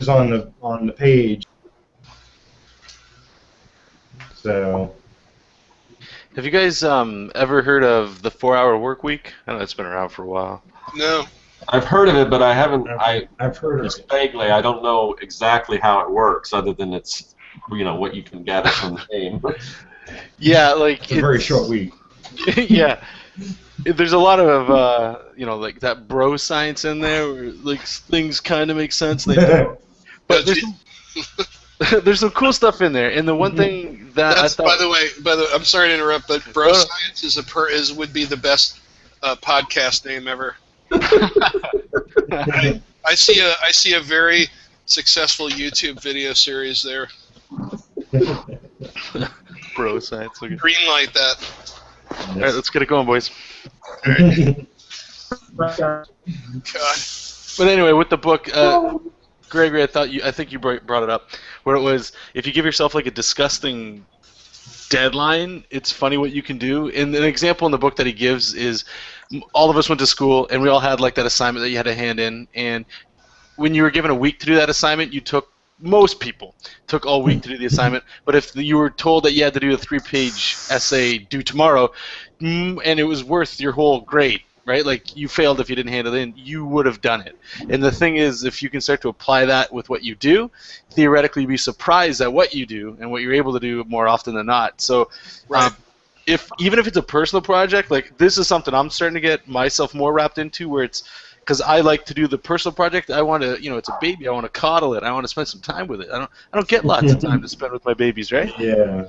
on the page. So. Have you guys ever heard of the 4-Hour Work Week? I know it's been around for a while. No. I've heard of it, but I haven't. I've heard of Just it. vaguely. I don't know exactly how it works, other than it's, you know, what you can gather from the name. Yeah, like It's a very short week. Yeah, there's a lot of you know, like that bro science in there, where like things kind of make sense. They don't. But there's some cool stuff in there, and the one thing that That's, I thought, by the way, I'm sorry to interrupt, but Bro Science would be the best podcast name ever. I see a very successful YouTube video series there. bro science. Okay. Greenlight that. All right, let's get it going, boys. God. But anyway, with the book, Gregory, I think you brought it up, where it was, if you give yourself like a disgusting deadline, it's funny what you can do. And an example in the book that he gives is, all of us went to school and we all had like that assignment that you had to hand in, and when you were given a week to do that assignment, most people took all week to do the assignment. But if you were told that you had to do a 3-page essay due tomorrow, and it was worth your whole grade, right? Like, you failed if you didn't hand it in, you would have done it. And the thing is, if you can start to apply that with what you do, theoretically you'd be surprised at what you do and what you're able to do more often than not. So, Right. even if it's a personal project, like, this is something I'm starting to get myself more wrapped into, where it's, because I like to do the personal project. I want to, you know, it's a baby. I want to coddle it. I want to spend some time with it. I don't get lots of time to spend with my babies, right? Yeah.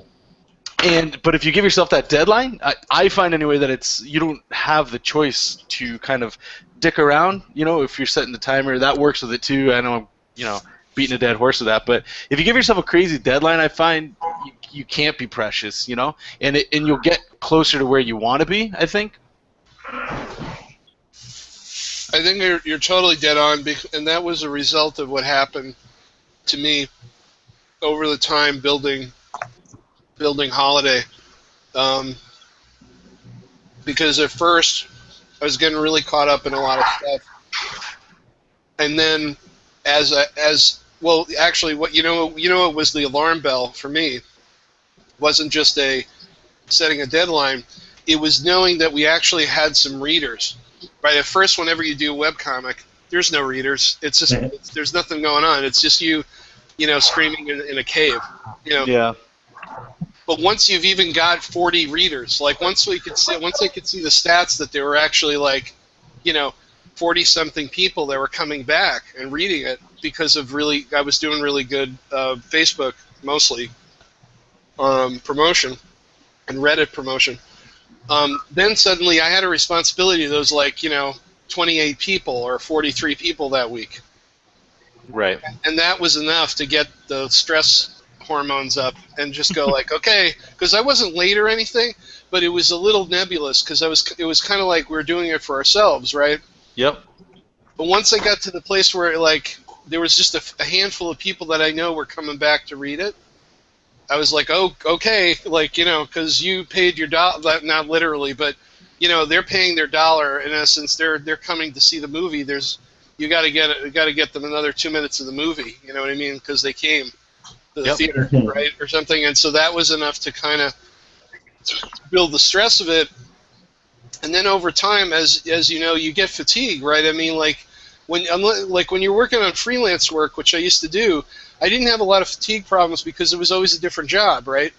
But if you give yourself that deadline, I find anyway that you don't have the choice to kind of dick around. You know, if you're setting the timer, that works with it too. I know I'm, you know, beating a dead horse with that, but if you give yourself a crazy deadline, I find you can't be precious, you know, and you'll get closer to where you want to be, I think. I think you're totally dead on, and that was a result of what happened to me over the time building Holiday. Because at first I was getting really caught up in a lot of stuff, and then well, actually, what what was the alarm bell for me wasn't just setting a deadline. It was knowing that we actually had some readers. Right, at first, whenever you do a webcomic, there's no readers. It's just there's nothing going on. It's just you know, screaming in a cave. You know. Yeah. But once you've even got 40 readers, like once they could see the stats that there were actually, like, you know, 40-something people that were coming back and reading it, because of I was doing really good Facebook mostly promotion and Reddit promotion. Then suddenly I had a responsibility to those 28 people or 43 people that week. Right. And that was enough to get the stress hormones up and just go okay, because I wasn't late or anything, but it was a little nebulous because it was kind of like we were doing it for ourselves, right? Yep. But once I got to the place where there was just a handful of people that I know were coming back to read it, I was like, oh, okay, because you paid your dollar, not literally, but they're paying their dollar in essence. They're coming to see the movie. You got to get them another 2 minutes of the movie. You know what I mean? Because they came to the theater, right, or something. And so that was enough to kind of build the stress of it. And then over time, as you know, you get fatigue, right? I mean, when you're working on freelance work, which I used to do, I didn't have a lot of fatigue problems because it was always a different job, right?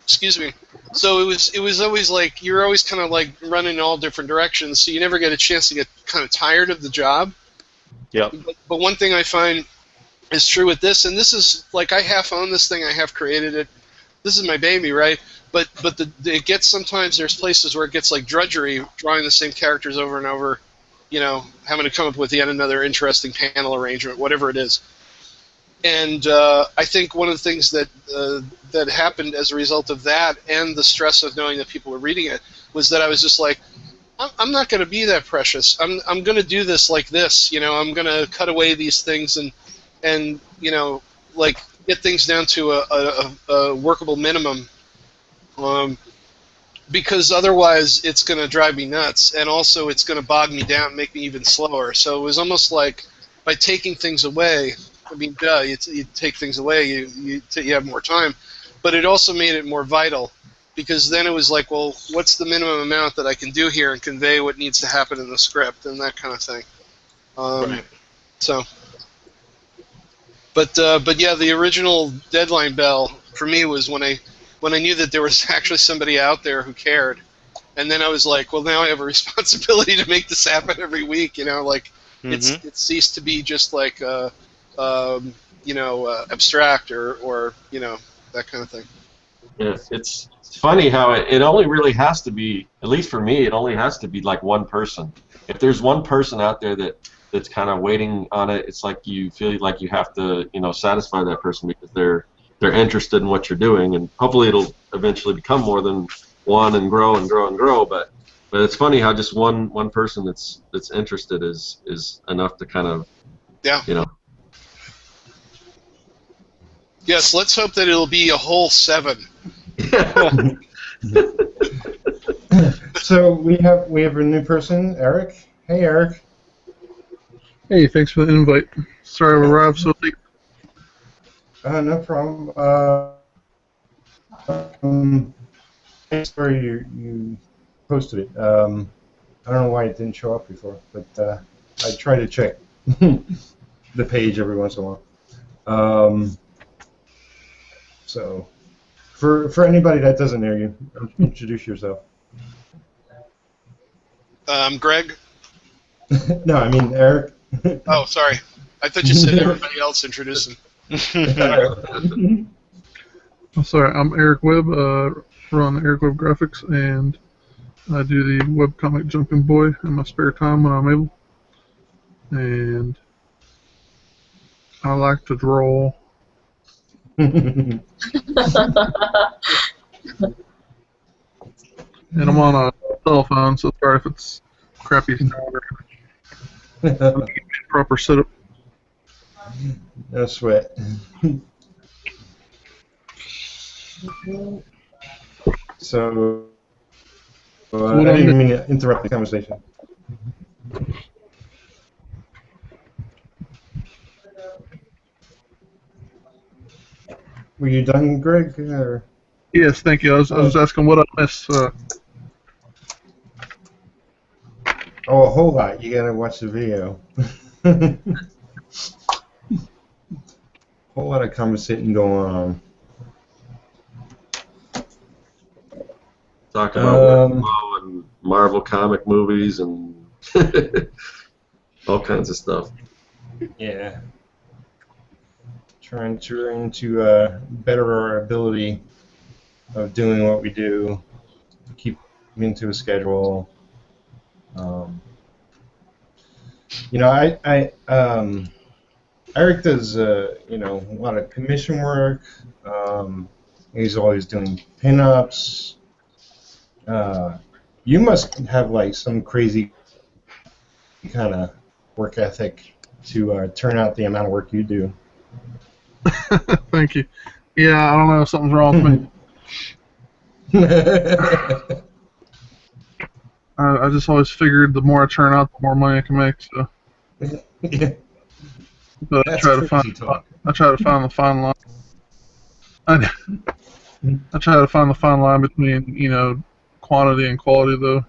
Excuse me. So it was always you're always kind of running in all different directions, so you never get a chance to get kind of tired of the job. Yep. But one thing I find is true with this, and this is I half own this thing, I half created it. This is my baby, right? But it gets sometimes there's places where it gets drudgery, drawing the same characters over and over, having to come up with yet another interesting panel arrangement, whatever it is. And I think one of the things that happened as a result of that and the stress of knowing that people were reading it was that I was just I'm not going to be that precious. I'm going to do this like this. I'm going to cut away these things and get things down to a workable minimum. Because otherwise it's going to drive me nuts, and also it's going to bog me down, make me even slower. So it was almost like by taking things away, I mean, you take things away, you have more time, but it also made it more vital, because then it was well, what's the minimum amount that I can do here and convey what needs to happen in the script and that kind of thing. Right. So, but yeah, the original deadline bell for me was when I knew that there was actually somebody out there who cared, and then I was well, now I have a responsibility to make this happen every week. It ceased to be just abstract or that kind of thing. Yeah, it's funny how it only really has to be, at least for me, it only has to be one person. If there's one person out there that's kind of waiting on it, it's you feel like you have to satisfy that person because they're interested in what you're doing, and hopefully it'll eventually become more than one and grow and grow and grow. But it's funny how just one person that's interested is enough to kind of Yes, let's hope that it'll be a whole 7. So we have a new person, Eric. Hey, Eric. Hey, thanks for the invite. Sorry I arrived so late. No problem. Thanks for you posted it. I don't know why it didn't show up before, but I try to check the page every once in a while. So, for anybody that doesn't know you, introduce yourself. Greg? No, I mean Eric. Oh, sorry. I thought you said everybody else introduced him. I'm sorry, I'm Eric Webb, run Eric Webb Graphics, and I do the webcomic Jumping Boy in my spare time when I'm able. And I like to draw. And I'm on a cell phone, so sorry if it's crappy sound. Proper setup. No sweat. So, I didn't mean to interrupt the conversation. Were you done, Greg? Or? Yes, thank you. I was asking what I missed. Oh, a whole lot. You gotta watch the video. Whole lot of conversating going on. Talking about workflow and Marvel comic movies and all kinds of stuff. Yeah. Trying to better our ability of doing what we do, keep into a schedule. You know, Eric does you know, a lot of commission work. He's always doing pinups. You must have like some crazy kind of work ethic to turn out the amount of work you do. Thank you. Yeah, I don't know, something's wrong with me. I just always figured the more I churn out, the more money I can make. So, Yeah, but that's crazy talk. I try to find the fine line. I try to find the fine line between, you know, quantity and quality, though.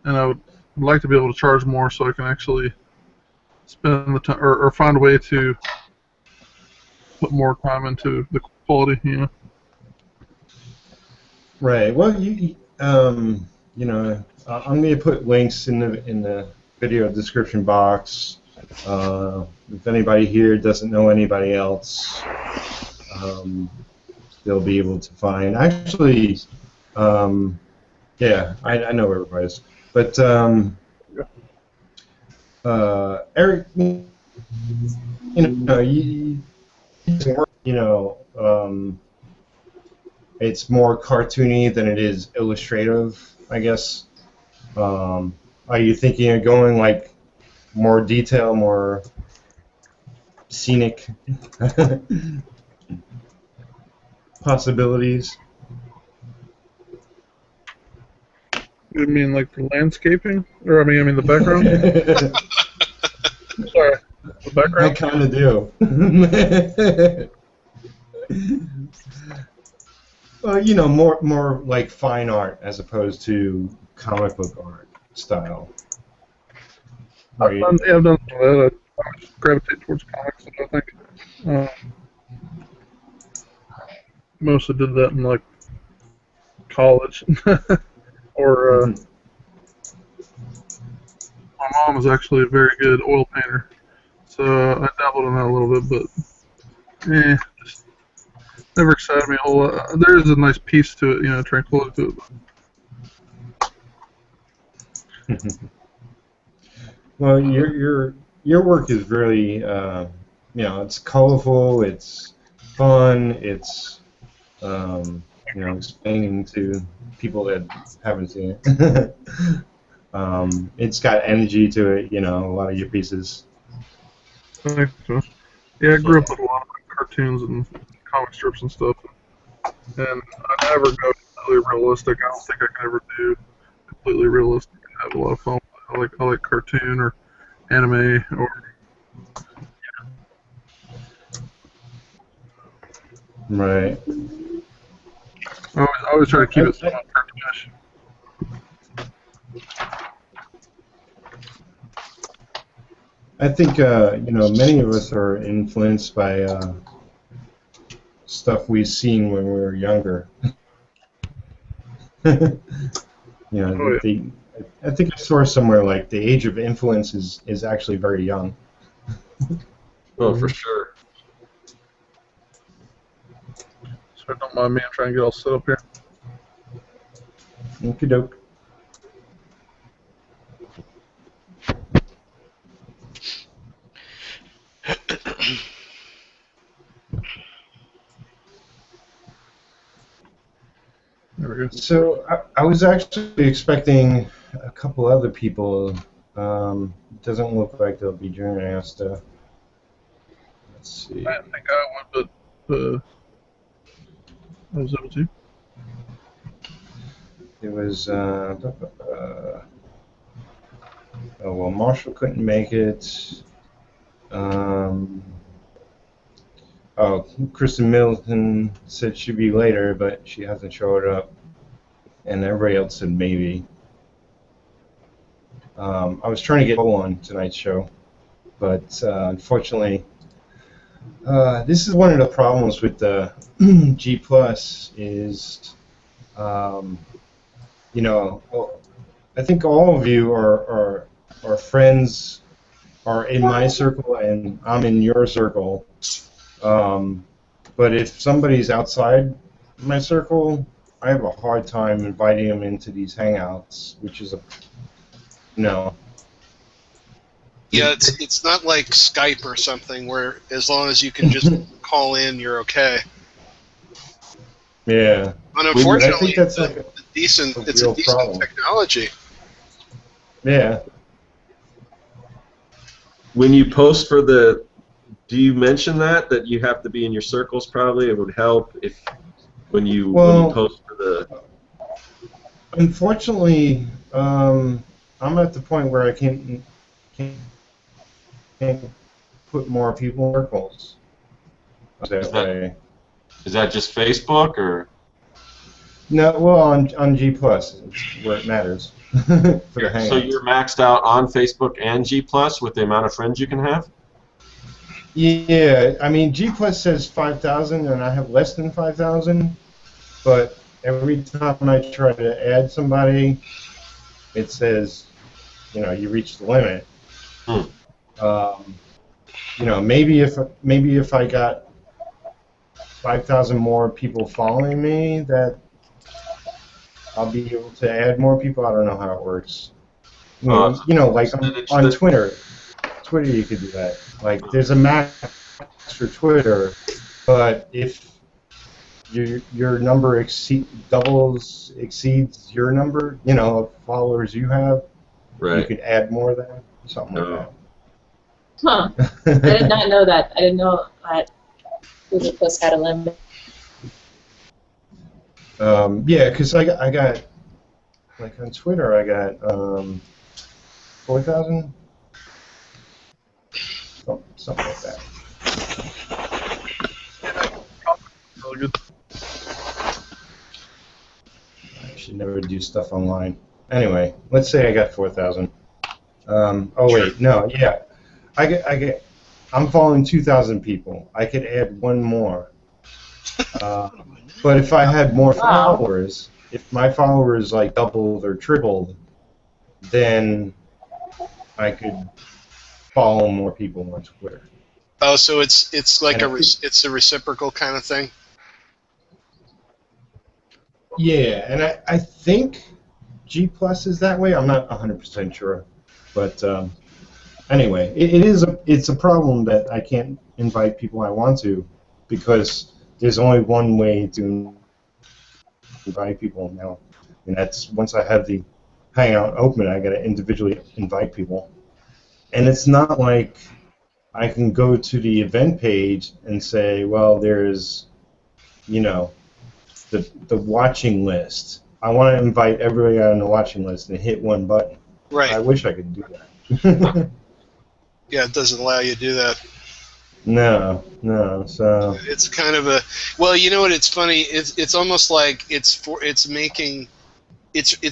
And I would like to be able to charge more so I can actually spend the time or find a way to put more time into the quality, you know. Right. Well, you know, I'm going to put links in the video description box. If anybody here doesn't know anybody else, they'll be able to find. Actually, yeah, I know everybody's. But Eric, you know, it's more cartoony than it is illustrative, I guess. Are you thinking of going like more detail, more scenic possibilities? You mean like the landscaping, or I mean the background? Sorry, the I background. kind of do. Well, you know, more like fine art as opposed to comic book art style. Are you- Yeah, I've done some of that. I gravitate towards comics, I think. Mostly did that in like college, or Mhm. my mom was actually a very good oil painter, so I dabbled in that a little bit, but just never excited me a whole lot. There is a nice peace to it, you know, tranquility to it. Well, your work is really, you know, it's colorful, it's fun, it's, you know, explaining to people that haven't seen it. It's got energy to it, you know, a lot of your pieces. Thanks, so. Yeah, I grew up with a lot of cartoons and comic strips and stuff, and I never go completely realistic. I don't think I can ever do completely realistic. I have a lot of fun. I like cartoon or anime or Right. I always try to keep it somewhat cartoonish. I think, you know, many of us are influenced by stuff we've seen when we were younger. You know, Oh, yeah. I think I saw somewhere like the age of influence is actually very young. Oh, for sure. So don't mind me. I'm trying to get all set up here. Okie doke. There we go. So I was actually expecting a couple other people. Doesn't look like they'll be joining us. Let's see. I didn't think I would, but I was able to. It was. Oh well, Marshall couldn't make it. Oh, Kristen Middleton said she'd be later, but she hasn't showed up. And everybody else said maybe. I was trying to get Cole on tonight's show, but unfortunately, this is one of the problems with the G Plus is, you know, I think all of you are friends are in my circle and I'm in your circle. But if somebody's outside my circle, I have a hard time inviting them into these hangouts, which is no. Yeah, it's not like Skype or something where as long as you can just call in, you're okay. Yeah. And I unfortunately, think that's like it's a real decent problem. technology. Yeah. When you post for the, do you mention that you have to be in your circles? Probably it would help if when you post for the. Unfortunately, I'm at the point where I can't put more people in circles. Is that just Facebook or? No, well, on G Plus, it's where it matters for the hangouts. So you're maxed out on Facebook and G Plus with the amount of friends you can have? Yeah, I mean, G Plus says 5,000, and I have less than 5,000, but every time I try to add somebody, it says, you reached the limit. Maybe if I got 5,000 more people following me, that I'll be able to add more people. I don't know how it works. Like on Twitter. Twitter, you could do that. Like, there's a max for Twitter, but if your number exceeds your number, of followers you have, right. You could add more than something like that. Huh. I did not know that. I didn't know that Google Plus had a limit. Yeah, because I got, like on Twitter, I got 4,000? Something like that. I should never do stuff online. Anyway, let's say I got 4,000. Oh wait, no, yeah, I'm following 2,000 people. I could add one more. But if I had more followers, if my followers like doubled or tripled, then I could follow more people on Twitter. Oh, so it's like it's a reciprocal kind of thing. Yeah, and I think G Plus is that way. I'm not 100% sure, but anyway, it's a problem that I can't invite people I want to because there's only one way to invite people now, and that's once I have the Hangout open, I got to individually invite people. And it's not like I can go to the event page and say, well, there's, the watching list. I want to invite everybody on the watching list and hit one button. Right. I wish I could do that. Yeah, it doesn't allow you to do that. No. So it's kind of a well, you know what? It's funny. It's almost like it's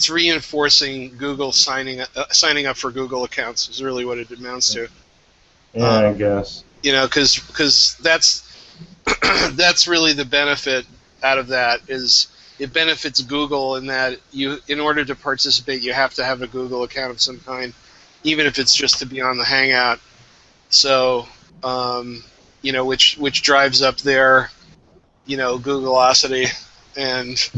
reinforcing Google signing up for Google accounts is really what it amounts to. Yeah, I guess. Because that's really the benefit out of that is it benefits Google in that in order to participate you have to have a Google account of some kind, even if it's just to be on the Hangout. So which drives up their Googleosity and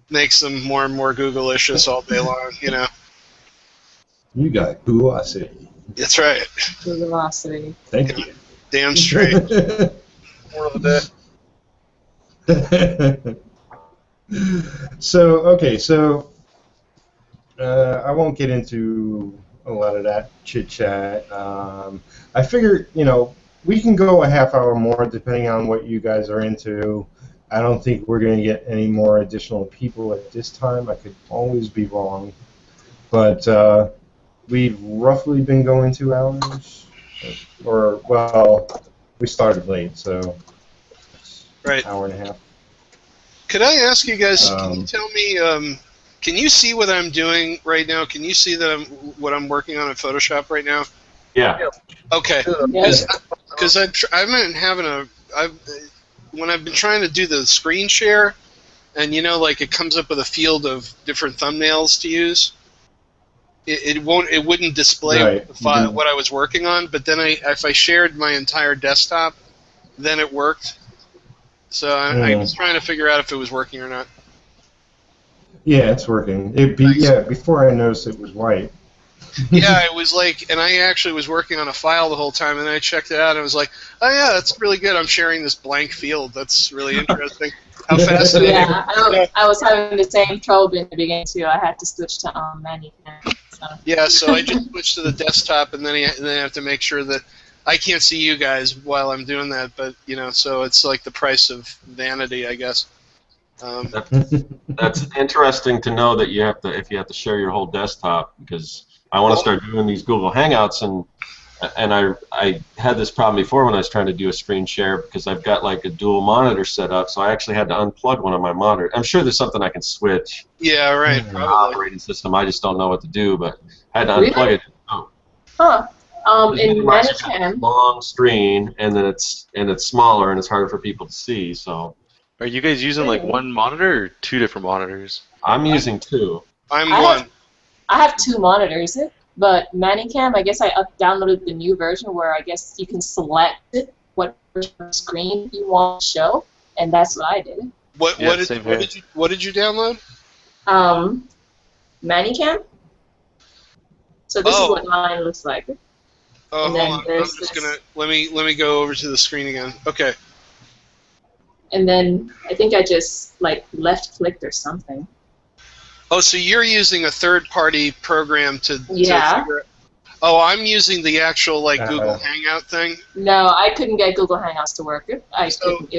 makes them more and more Google-licious all day long. You got Googleosity. That's right. Googleosity. Thank you. Damn straight. More of the So I won't get into a lot of that chit chat. I figure we can go a half hour more depending on what you guys are into. I don't think we're going to get any more additional people at this time. I could always be wrong, but we've roughly been going 2 hours, we started late, so right. An hour and a half. Could I ask you guys? Can you tell me? Can you see what I'm doing right now? Can you see that what I'm working on in Photoshop right now? Yeah. Okay. Yes. Because I've been having when I've been trying to do the screen share, and like it comes up with a field of different thumbnails to use. it wouldn't display Right. the file, what I was working on. But then if I shared my entire desktop, then it worked. So I was trying to figure out if it was working or not. Yeah, it's working. Before I noticed it was white. Yeah, it was like, and I actually was working on a file the whole time, and then I checked it out, and I was like, oh yeah, that's really good. I'm sharing this blank field. That's really interesting. How fascinating. Yeah, I was having the same trouble in the beginning too. I had to switch to Manicam. So. Yeah, so I just switched to the desktop, and then I have to make sure that I can't see you guys while I'm doing that. But so it's like the price of vanity, I guess. That's interesting to know that if you have to share your whole desktop, because I want to start doing these Google Hangouts, and I had this problem before when I was trying to do a screen share, because I've got like a dual monitor set up, so I actually had to unplug one of my monitors. I'm sure there's something I can switch. Yeah, right. In the operating system. I just don't know what to do, but I had to unplug it. Oh. Huh. In Otherwise it's got Manicam. a long screen, and then it's smaller, and it's harder for people to see. So Are you guys using like one monitor or two different monitors? I'm using two. I'm one. I have two monitors, but Manicam, I guess I downloaded the new version where I guess you can select what screen you want to show, and that's what I did. What did you download? Manicam. So this is what mine looks like. Oh, And hold then on. I'm just gonna let me go over to the screen again. Okay. And then I think I just like left clicked or something. Oh, so you're using a third-party program to Yeah. figure it. Oh, I'm using the actual Google Hangout thing. No, I couldn't get Google Hangouts to work. It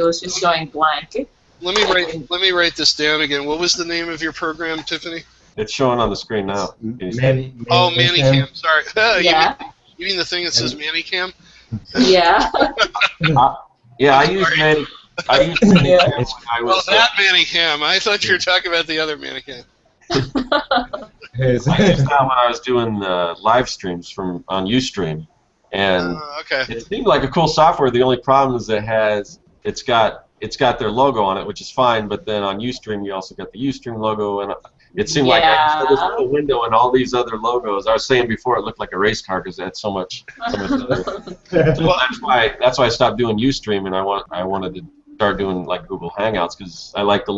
was just showing blank. Let me write this down again. What was the name of your program, Tiffany? It's showing on the screen now. Manicam. Sorry. Yeah. You mean the thing that says Manicam? Yeah. Yeah, I use Manicam. When I was. That Manicam. I thought you were talking about the other Manicam. I used that when I was doing live streams on Ustream, and okay. it seemed like a cool software. The only problem is it's got their logo on it, which is fine. But then on Ustream, you also got the Ustream logo, and it seemed like I had this little window and all these other logos. I was saying before, it looked like a race car because it had so much. Other. So that's why I stopped doing Ustream, and I wanted to start doing like Google Hangouts because I like the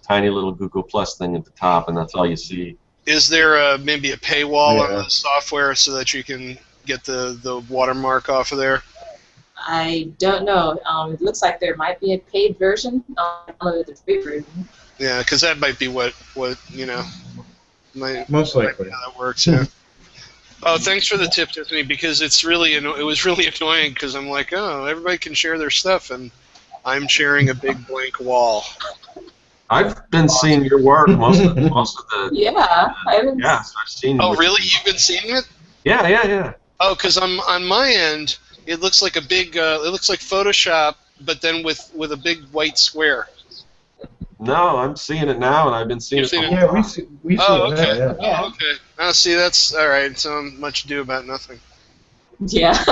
tiny little Google Plus thing at the top, and that's all you see. Is there maybe a paywall on the software so that you can get the watermark off of there? I don't know. It looks like there might be a paid version. I downloaded the free version. Yeah, because that might be what most likely how that works. Yeah. Oh, thanks for the tip, Tiffany. Because it was really annoying because I'm like, oh, everybody can share their stuff, and I'm sharing a big blank wall. I've been seeing your work most of the. Yeah, I've seen. Oh, really? You've been seeing it? Yeah. Oh, because on my end, it looks like a big. It looks like Photoshop, but then with a big white square. No, I'm seeing it now, and I've been seeing it. Yeah, we see Oh, it okay. now, yeah. Oh, okay. Oh, see, that's all right. So much ado about nothing. Yeah.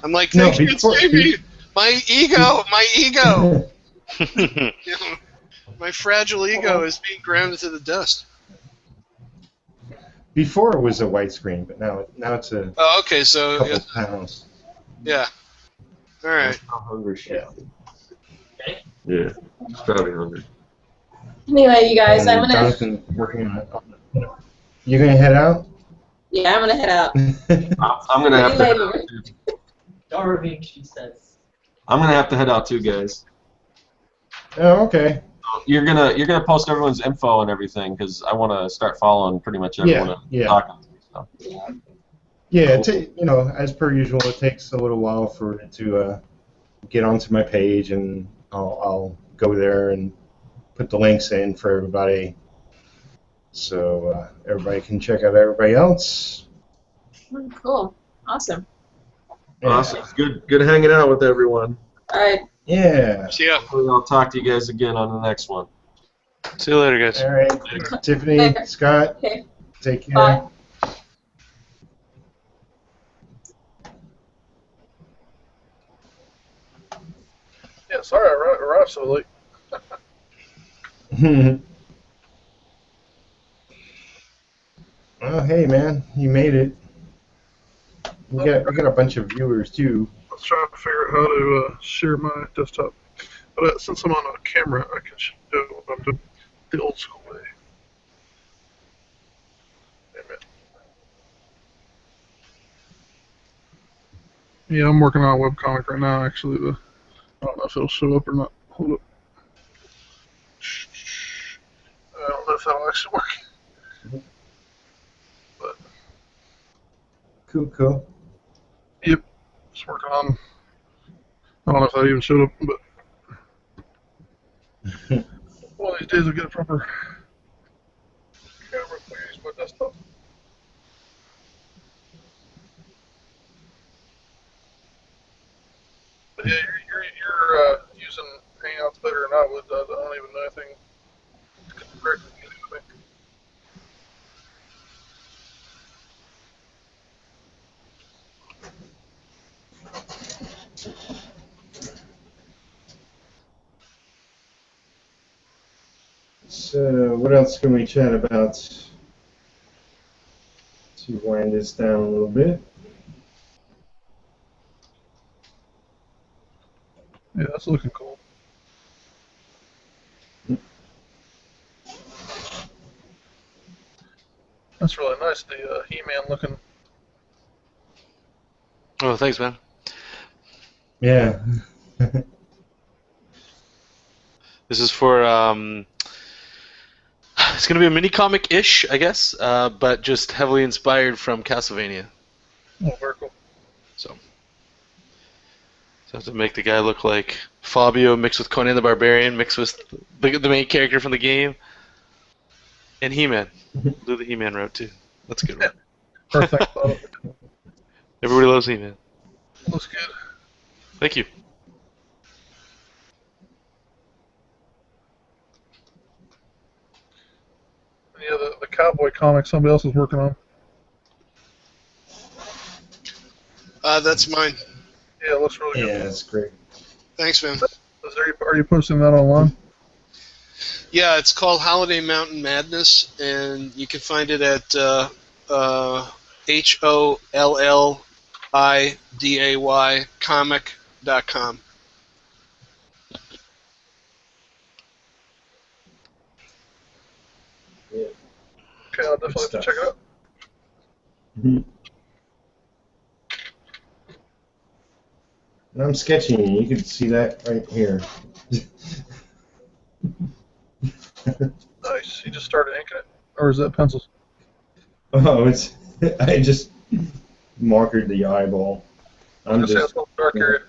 I'm like, thank you, Stevie. My ego. My fragile ego is being grounded to the dust. Before it was a white screen, but now it's a Oh, okay. So couple pounds. yeah. All right. I'm hungry. Yeah, it's probably hungry. Anyway, you guys, I'm gonna. Jonathan working on it. You gonna head out? Yeah, I'm gonna head out. I'm gonna have to. Head out too. Starving, she says. I'm gonna have to head out too, guys. Oh, okay. You're gonna post everyone's info and everything because I want to start following pretty much everyone. Talking to. So. Yeah, as per usual, it takes a little while for it to get onto my page, and I'll go there and put the links in for everybody, so everybody can check out everybody else. Cool. Awesome. Yeah. Awesome. It's good hanging out with everyone. All right. Yeah. See ya. Hopefully I'll talk to you guys again on the next one. See you later, guys. All right. Tiffany, Scott, Okay. take care. Bye. Yeah, sorry I arrived so late. Well, hey man, you made it. We got a bunch of viewers too. Let's try to figure out how to share my desktop. But since I'm on a camera, I can show what I'm doing the old school way. Amen. Yeah, I'm working on a webcomic right now, actually. I don't know if it'll show up or not. Hold up. I don't know if that'll actually work. But, Cool. yep, just working on. I don't know if that even showed up, but one of these days I'll get a proper camera to use my desktop. But yeah, you're using Hangouts better than I would. I don't even know anything correct. So, what else can we chat about to wind this down a little bit? Yeah, that's looking cool. That's really nice. The He-Man looking. Oh, thanks, man. Yeah. This is for it's gonna be a mini comic-ish, I guess, but just heavily inspired from Castlevania. Oh, very cool. So I have to make the guy look like Fabio mixed with Conan the Barbarian, mixed with the main character from the game, and He-Man. Do the He-Man route too. That's a good one. Perfect. Everybody loves He-Man. Looks good. Thank you. And yeah, the cowboy comic somebody else is working on. That's mine. Yeah, it looks really good. Yeah, that's great. Thanks, man. Are you posting that online? Yeah, it's called Holiday Mountain Madness, and you can find it at HOLLIDAY comic.com. Yeah. Okay, I'll definitely have to check it out. Mhm. And I'm sketching. You can see that right here. Nice. You just started inking it, or is that pencils? Oh, it's. I just markered the eyeball. I'm Say just. it's a dark area.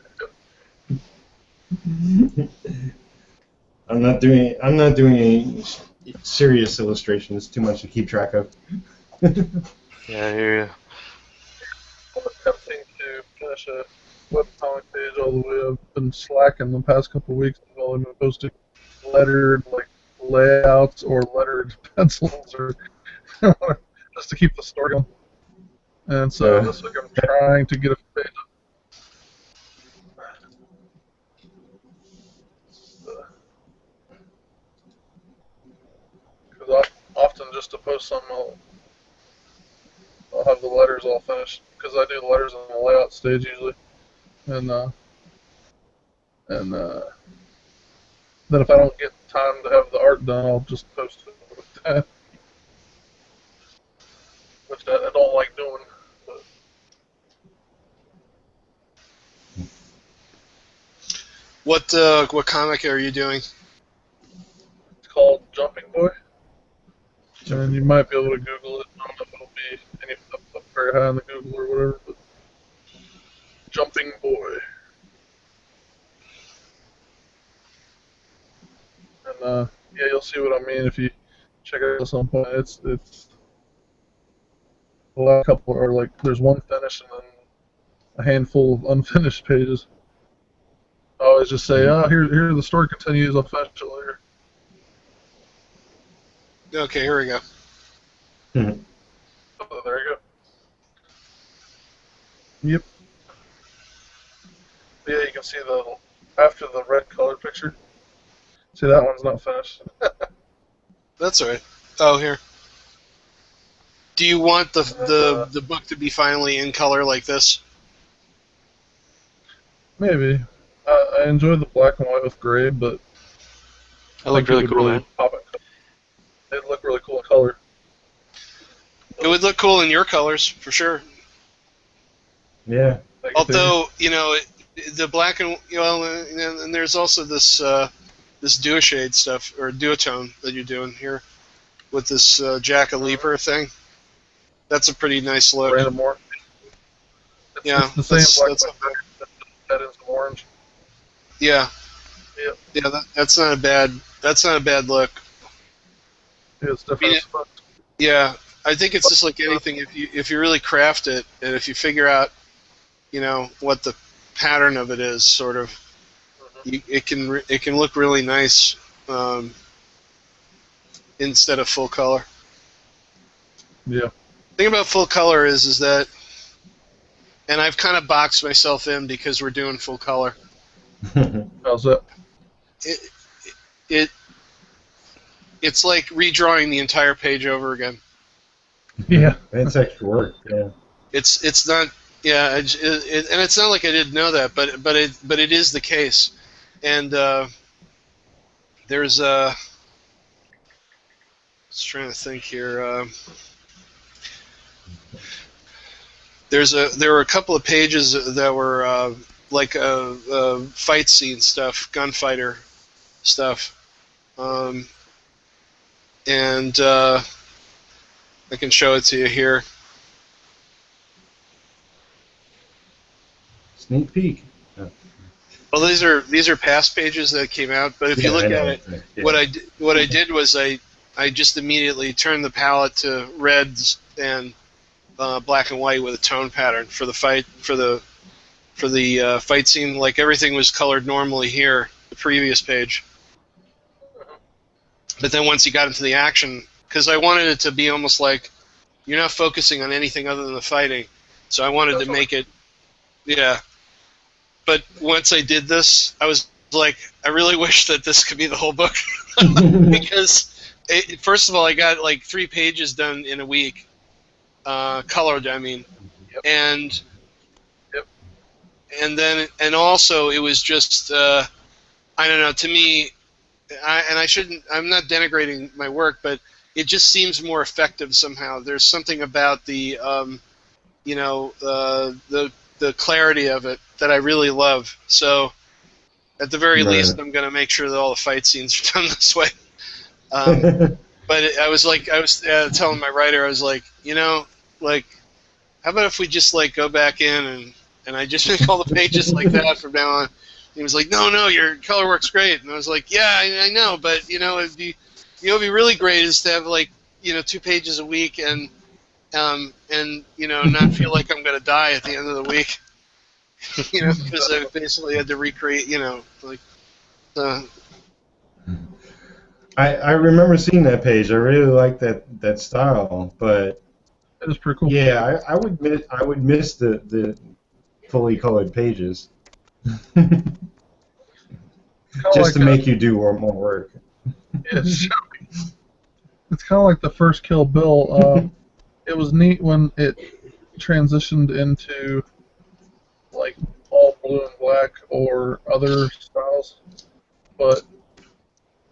I'm not doing any serious illustrations. Too much to keep track of. Yeah, I hear you. I'm attempting to finish a webcomic page all the way. I've been slacking the past couple of weeks. I've only been posting lettered like layouts or lettered pencils, or just to keep the story going. And so this week I'm trying to get a page up. Because often just to post something, I'll have the letters all finished, because I do the letters on the layout stage usually, and then if I don't get time to have the art done, I'll just post it with that, which I don't like doing. But What comic are you doing? it's called Jumping Boy, and you might be able to Google it. I don't know if it'll be up very high on the Google or whatever, but Jumping Boy. And yeah, you'll see what I mean if you check it out at some point. It's the last couple are like there's one finish and then a handful of unfinished pages. I always just say, here the story continues. I'll finish it later. Okay, here we go. So there you go. Yep. Yeah, you can see after the red color picture. See, that one's not finished. That's all right. Oh, here. Do you want the book to be finally in color like this? Maybe. I enjoy the black and white with gray, but That looked really cool, man. It'd look really cool in color. It would look cool in your colors for sure. Yeah. Although the black and and there's also this this duoshade stuff or duotone that you're doing here with this Jack a Leaper thing. That's a pretty nice look. Random orange. Yeah, It's the same black that's and white that is orange. yeah. Yep. Yeah, that's not a bad look. Yeah, it's different. Yeah, I think it's just like anything. If you really craft it, and if you figure out, what the pattern of it is, sort of, it can look really nice instead of full color. Yeah. The thing about full color is that, and I've kind of boxed myself in because we're doing full color. How's that? It's like redrawing the entire page over again. Yeah. That's extra work. Yeah. It's not. Yeah, and it's not like I didn't know that, but it is the case, and there's I was trying to think here. There were a couple of pages that were like fight scene stuff, gunfighter stuff, and I can show it to you here. Sneak peek. Well, these are past pages that came out, but if you look at it, what I did was I just immediately turned the palette to reds and black and white with a tone pattern for the fight fight scene. Like everything was colored normally here, the previous page. But then once you got into the action, because I wanted it to be almost like you're not focusing on anything other than the fighting, so I wanted to make it, yeah. But once I did this, I was like, I really wish that this could be the whole book, because first of all, I got like 3 pages done in a week, colored. I mean, and and also it was just I don't know. To me, I'm not denigrating my work, but it just seems more effective somehow. There's something about the the clarity of it that I really love. So at the very least, I'm going to make sure that all the fight scenes are done this way. But I was telling my writer, I was like, how about if we just like go back in and I just make all the pages like that from now on. He was like, no, your color works great. And I was like, yeah, I know, but it'd be really great is to have like 2 pages a week and not feel like I'm gonna die at the end of the week. Because I basically had to recreate. I remember seeing that page. I really like that style, but it was pretty cool. Yeah, I would miss the fully colored pages. Just to make you do more work. Yeah, it's kind of like the first Kill Bill. It was neat when it transitioned into like all blue and black or other styles, but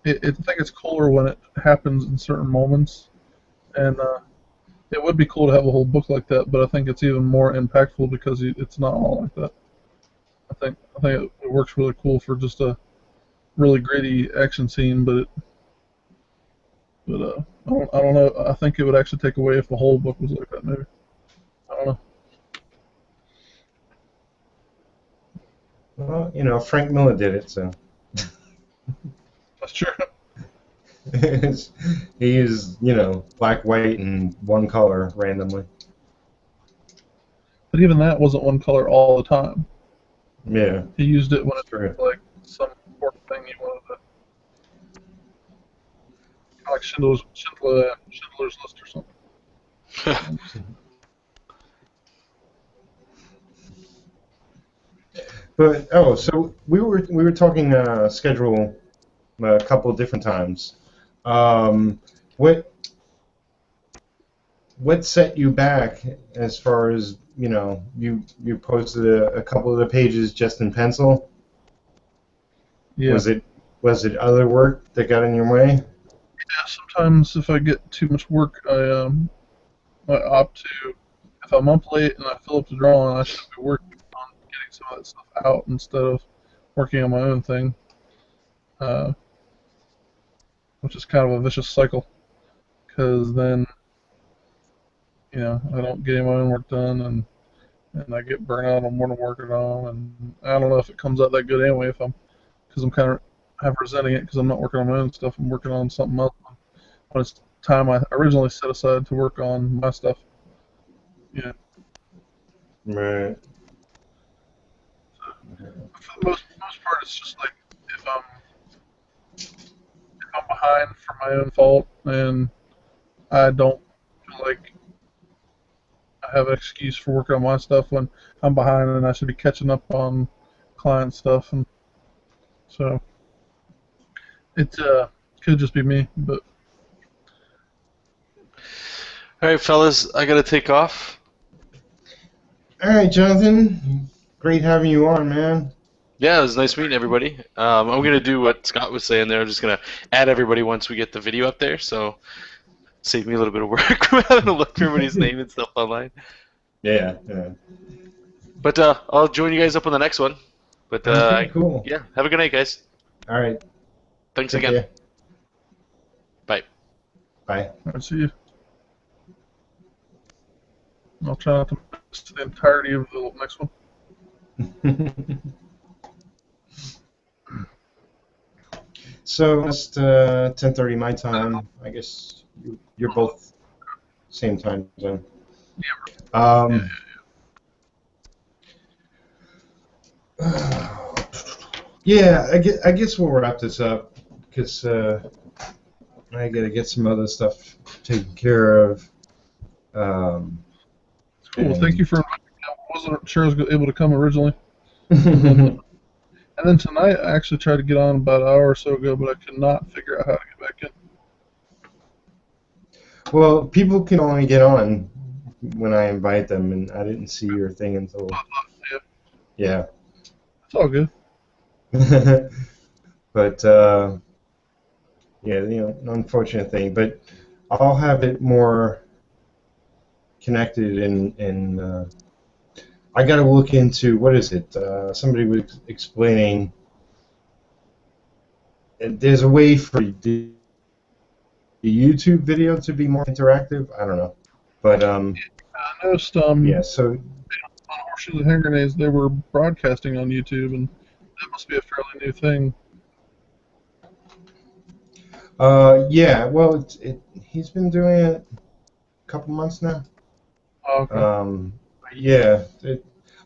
I think it's cooler when it happens in certain moments, and it would be cool to have a whole book like that, but I think it's even more impactful because it's not all like that. I think it works really cool for just a really gritty action scene, but I don't know. I think it would actually take away if the whole book was like that. Maybe I don't know. Well, Frank Miller did it, so That's true. he is, black, white, and one color randomly. But even that wasn't one color all the time. Yeah. He used it when it was like some important thing he wanted to. Like Schindler's List or something. But so we were talking schedule a couple of different times. What what set you back as far as, you know, you posted a couple of the pages just in pencil? Yeah. Was it other work that got in your way? Yeah, sometimes if I get too much work, I opt to, if I'm up late and I fill up the drawing, I should be working on getting some of that stuff out instead of working on my own thing, which is kind of a vicious cycle, because then, you know, I don't get any of my own work done, and I get burnt out on what I'm working on, and I don't know if it comes out that good anyway, because I'm kind of half resenting it because I'm not working on my own stuff, I'm working on something else when it's time I originally set aside to work on my stuff. Yeah. Right. For the most part, it's just like if I'm behind for my own fault and I don't feel like I have an excuse for working on my stuff when I'm behind and I should be catching up on client stuff, and so it could just be me, but All right, fellas, I gotta take off. All right, Jonathan. Great having you on, man. Yeah, it was nice meeting everybody. I'm gonna do what Scott was saying there. I'm just gonna add everybody once we get the video up there, so save me a little bit of work from having to look for everybody's name and stuff online. Yeah. But I'll join you guys up on the next one. But Okay, cool. yeah, have a good night, guys. All right. Thanks Take again. care. Bye. Bye. I'll see you. I'll try not to miss the entirety of the next one. So it's 10:30 my time. I guess you're both same time zone. Yeah, I guess we'll wrap this up because I gotta get some other stuff taken care of. Cool. Thank you for inviting me. I wasn't sure I was able to come originally. And then tonight, I actually tried to get on about an hour or so ago, but I could not figure out how to get back in. Well, people can only get on when I invite them, and I didn't see your thing until. Yeah. It's all good. But yeah, you know, unfortunate thing. But I'll have it more connected, and I got to look into what is it? Somebody was explaining. There's a way for the YouTube video to be more interactive. I don't know, but I noticed. yeah. So on Horseshoes and Hand Grenades, they were broadcasting on YouTube, and that must be a fairly new thing. yeah. Well, he's been doing it a couple months now. Oh, okay. Yeah,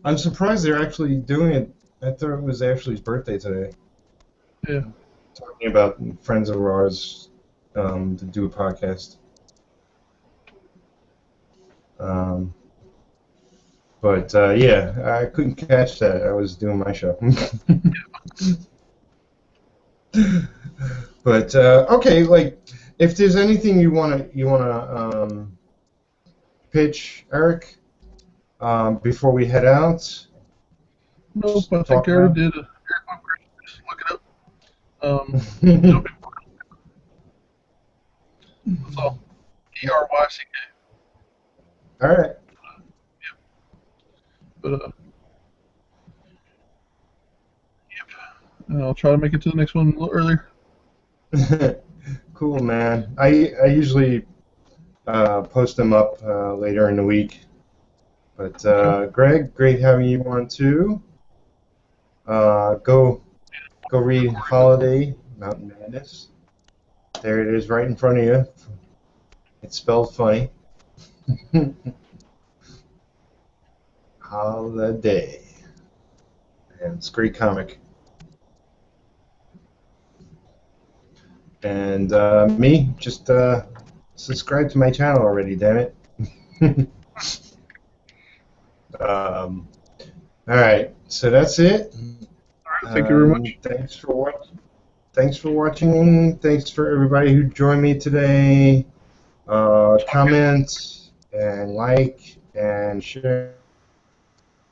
I'm surprised they're actually doing it. I thought it was Ashley's birthday today. Yeah. Talking about friends of ours to do a podcast. But yeah, I couldn't catch that. I was doing my show. But okay, like if there's anything you wanna pitch, Eric. Before we head out? Nope, I think I already did it. Just look it up. That's all. ERYCK. All right. Yep. But yep. And I'll try to make it to the next one a little earlier. Cool, man. I usually post them up later in the week. But Greg, great having you on too. Go read Holiday Mountain Madness. There it is, right in front of you. It's spelled funny. Holiday, and it's a great comic. And me, just subscribe to my channel already, damn it. All right, so that's it. All right, thank you very much. Thanks for watching. Thanks for watching. Thanks for everybody who joined me today. Comment and like and share,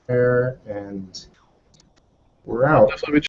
and we're out. Definitely be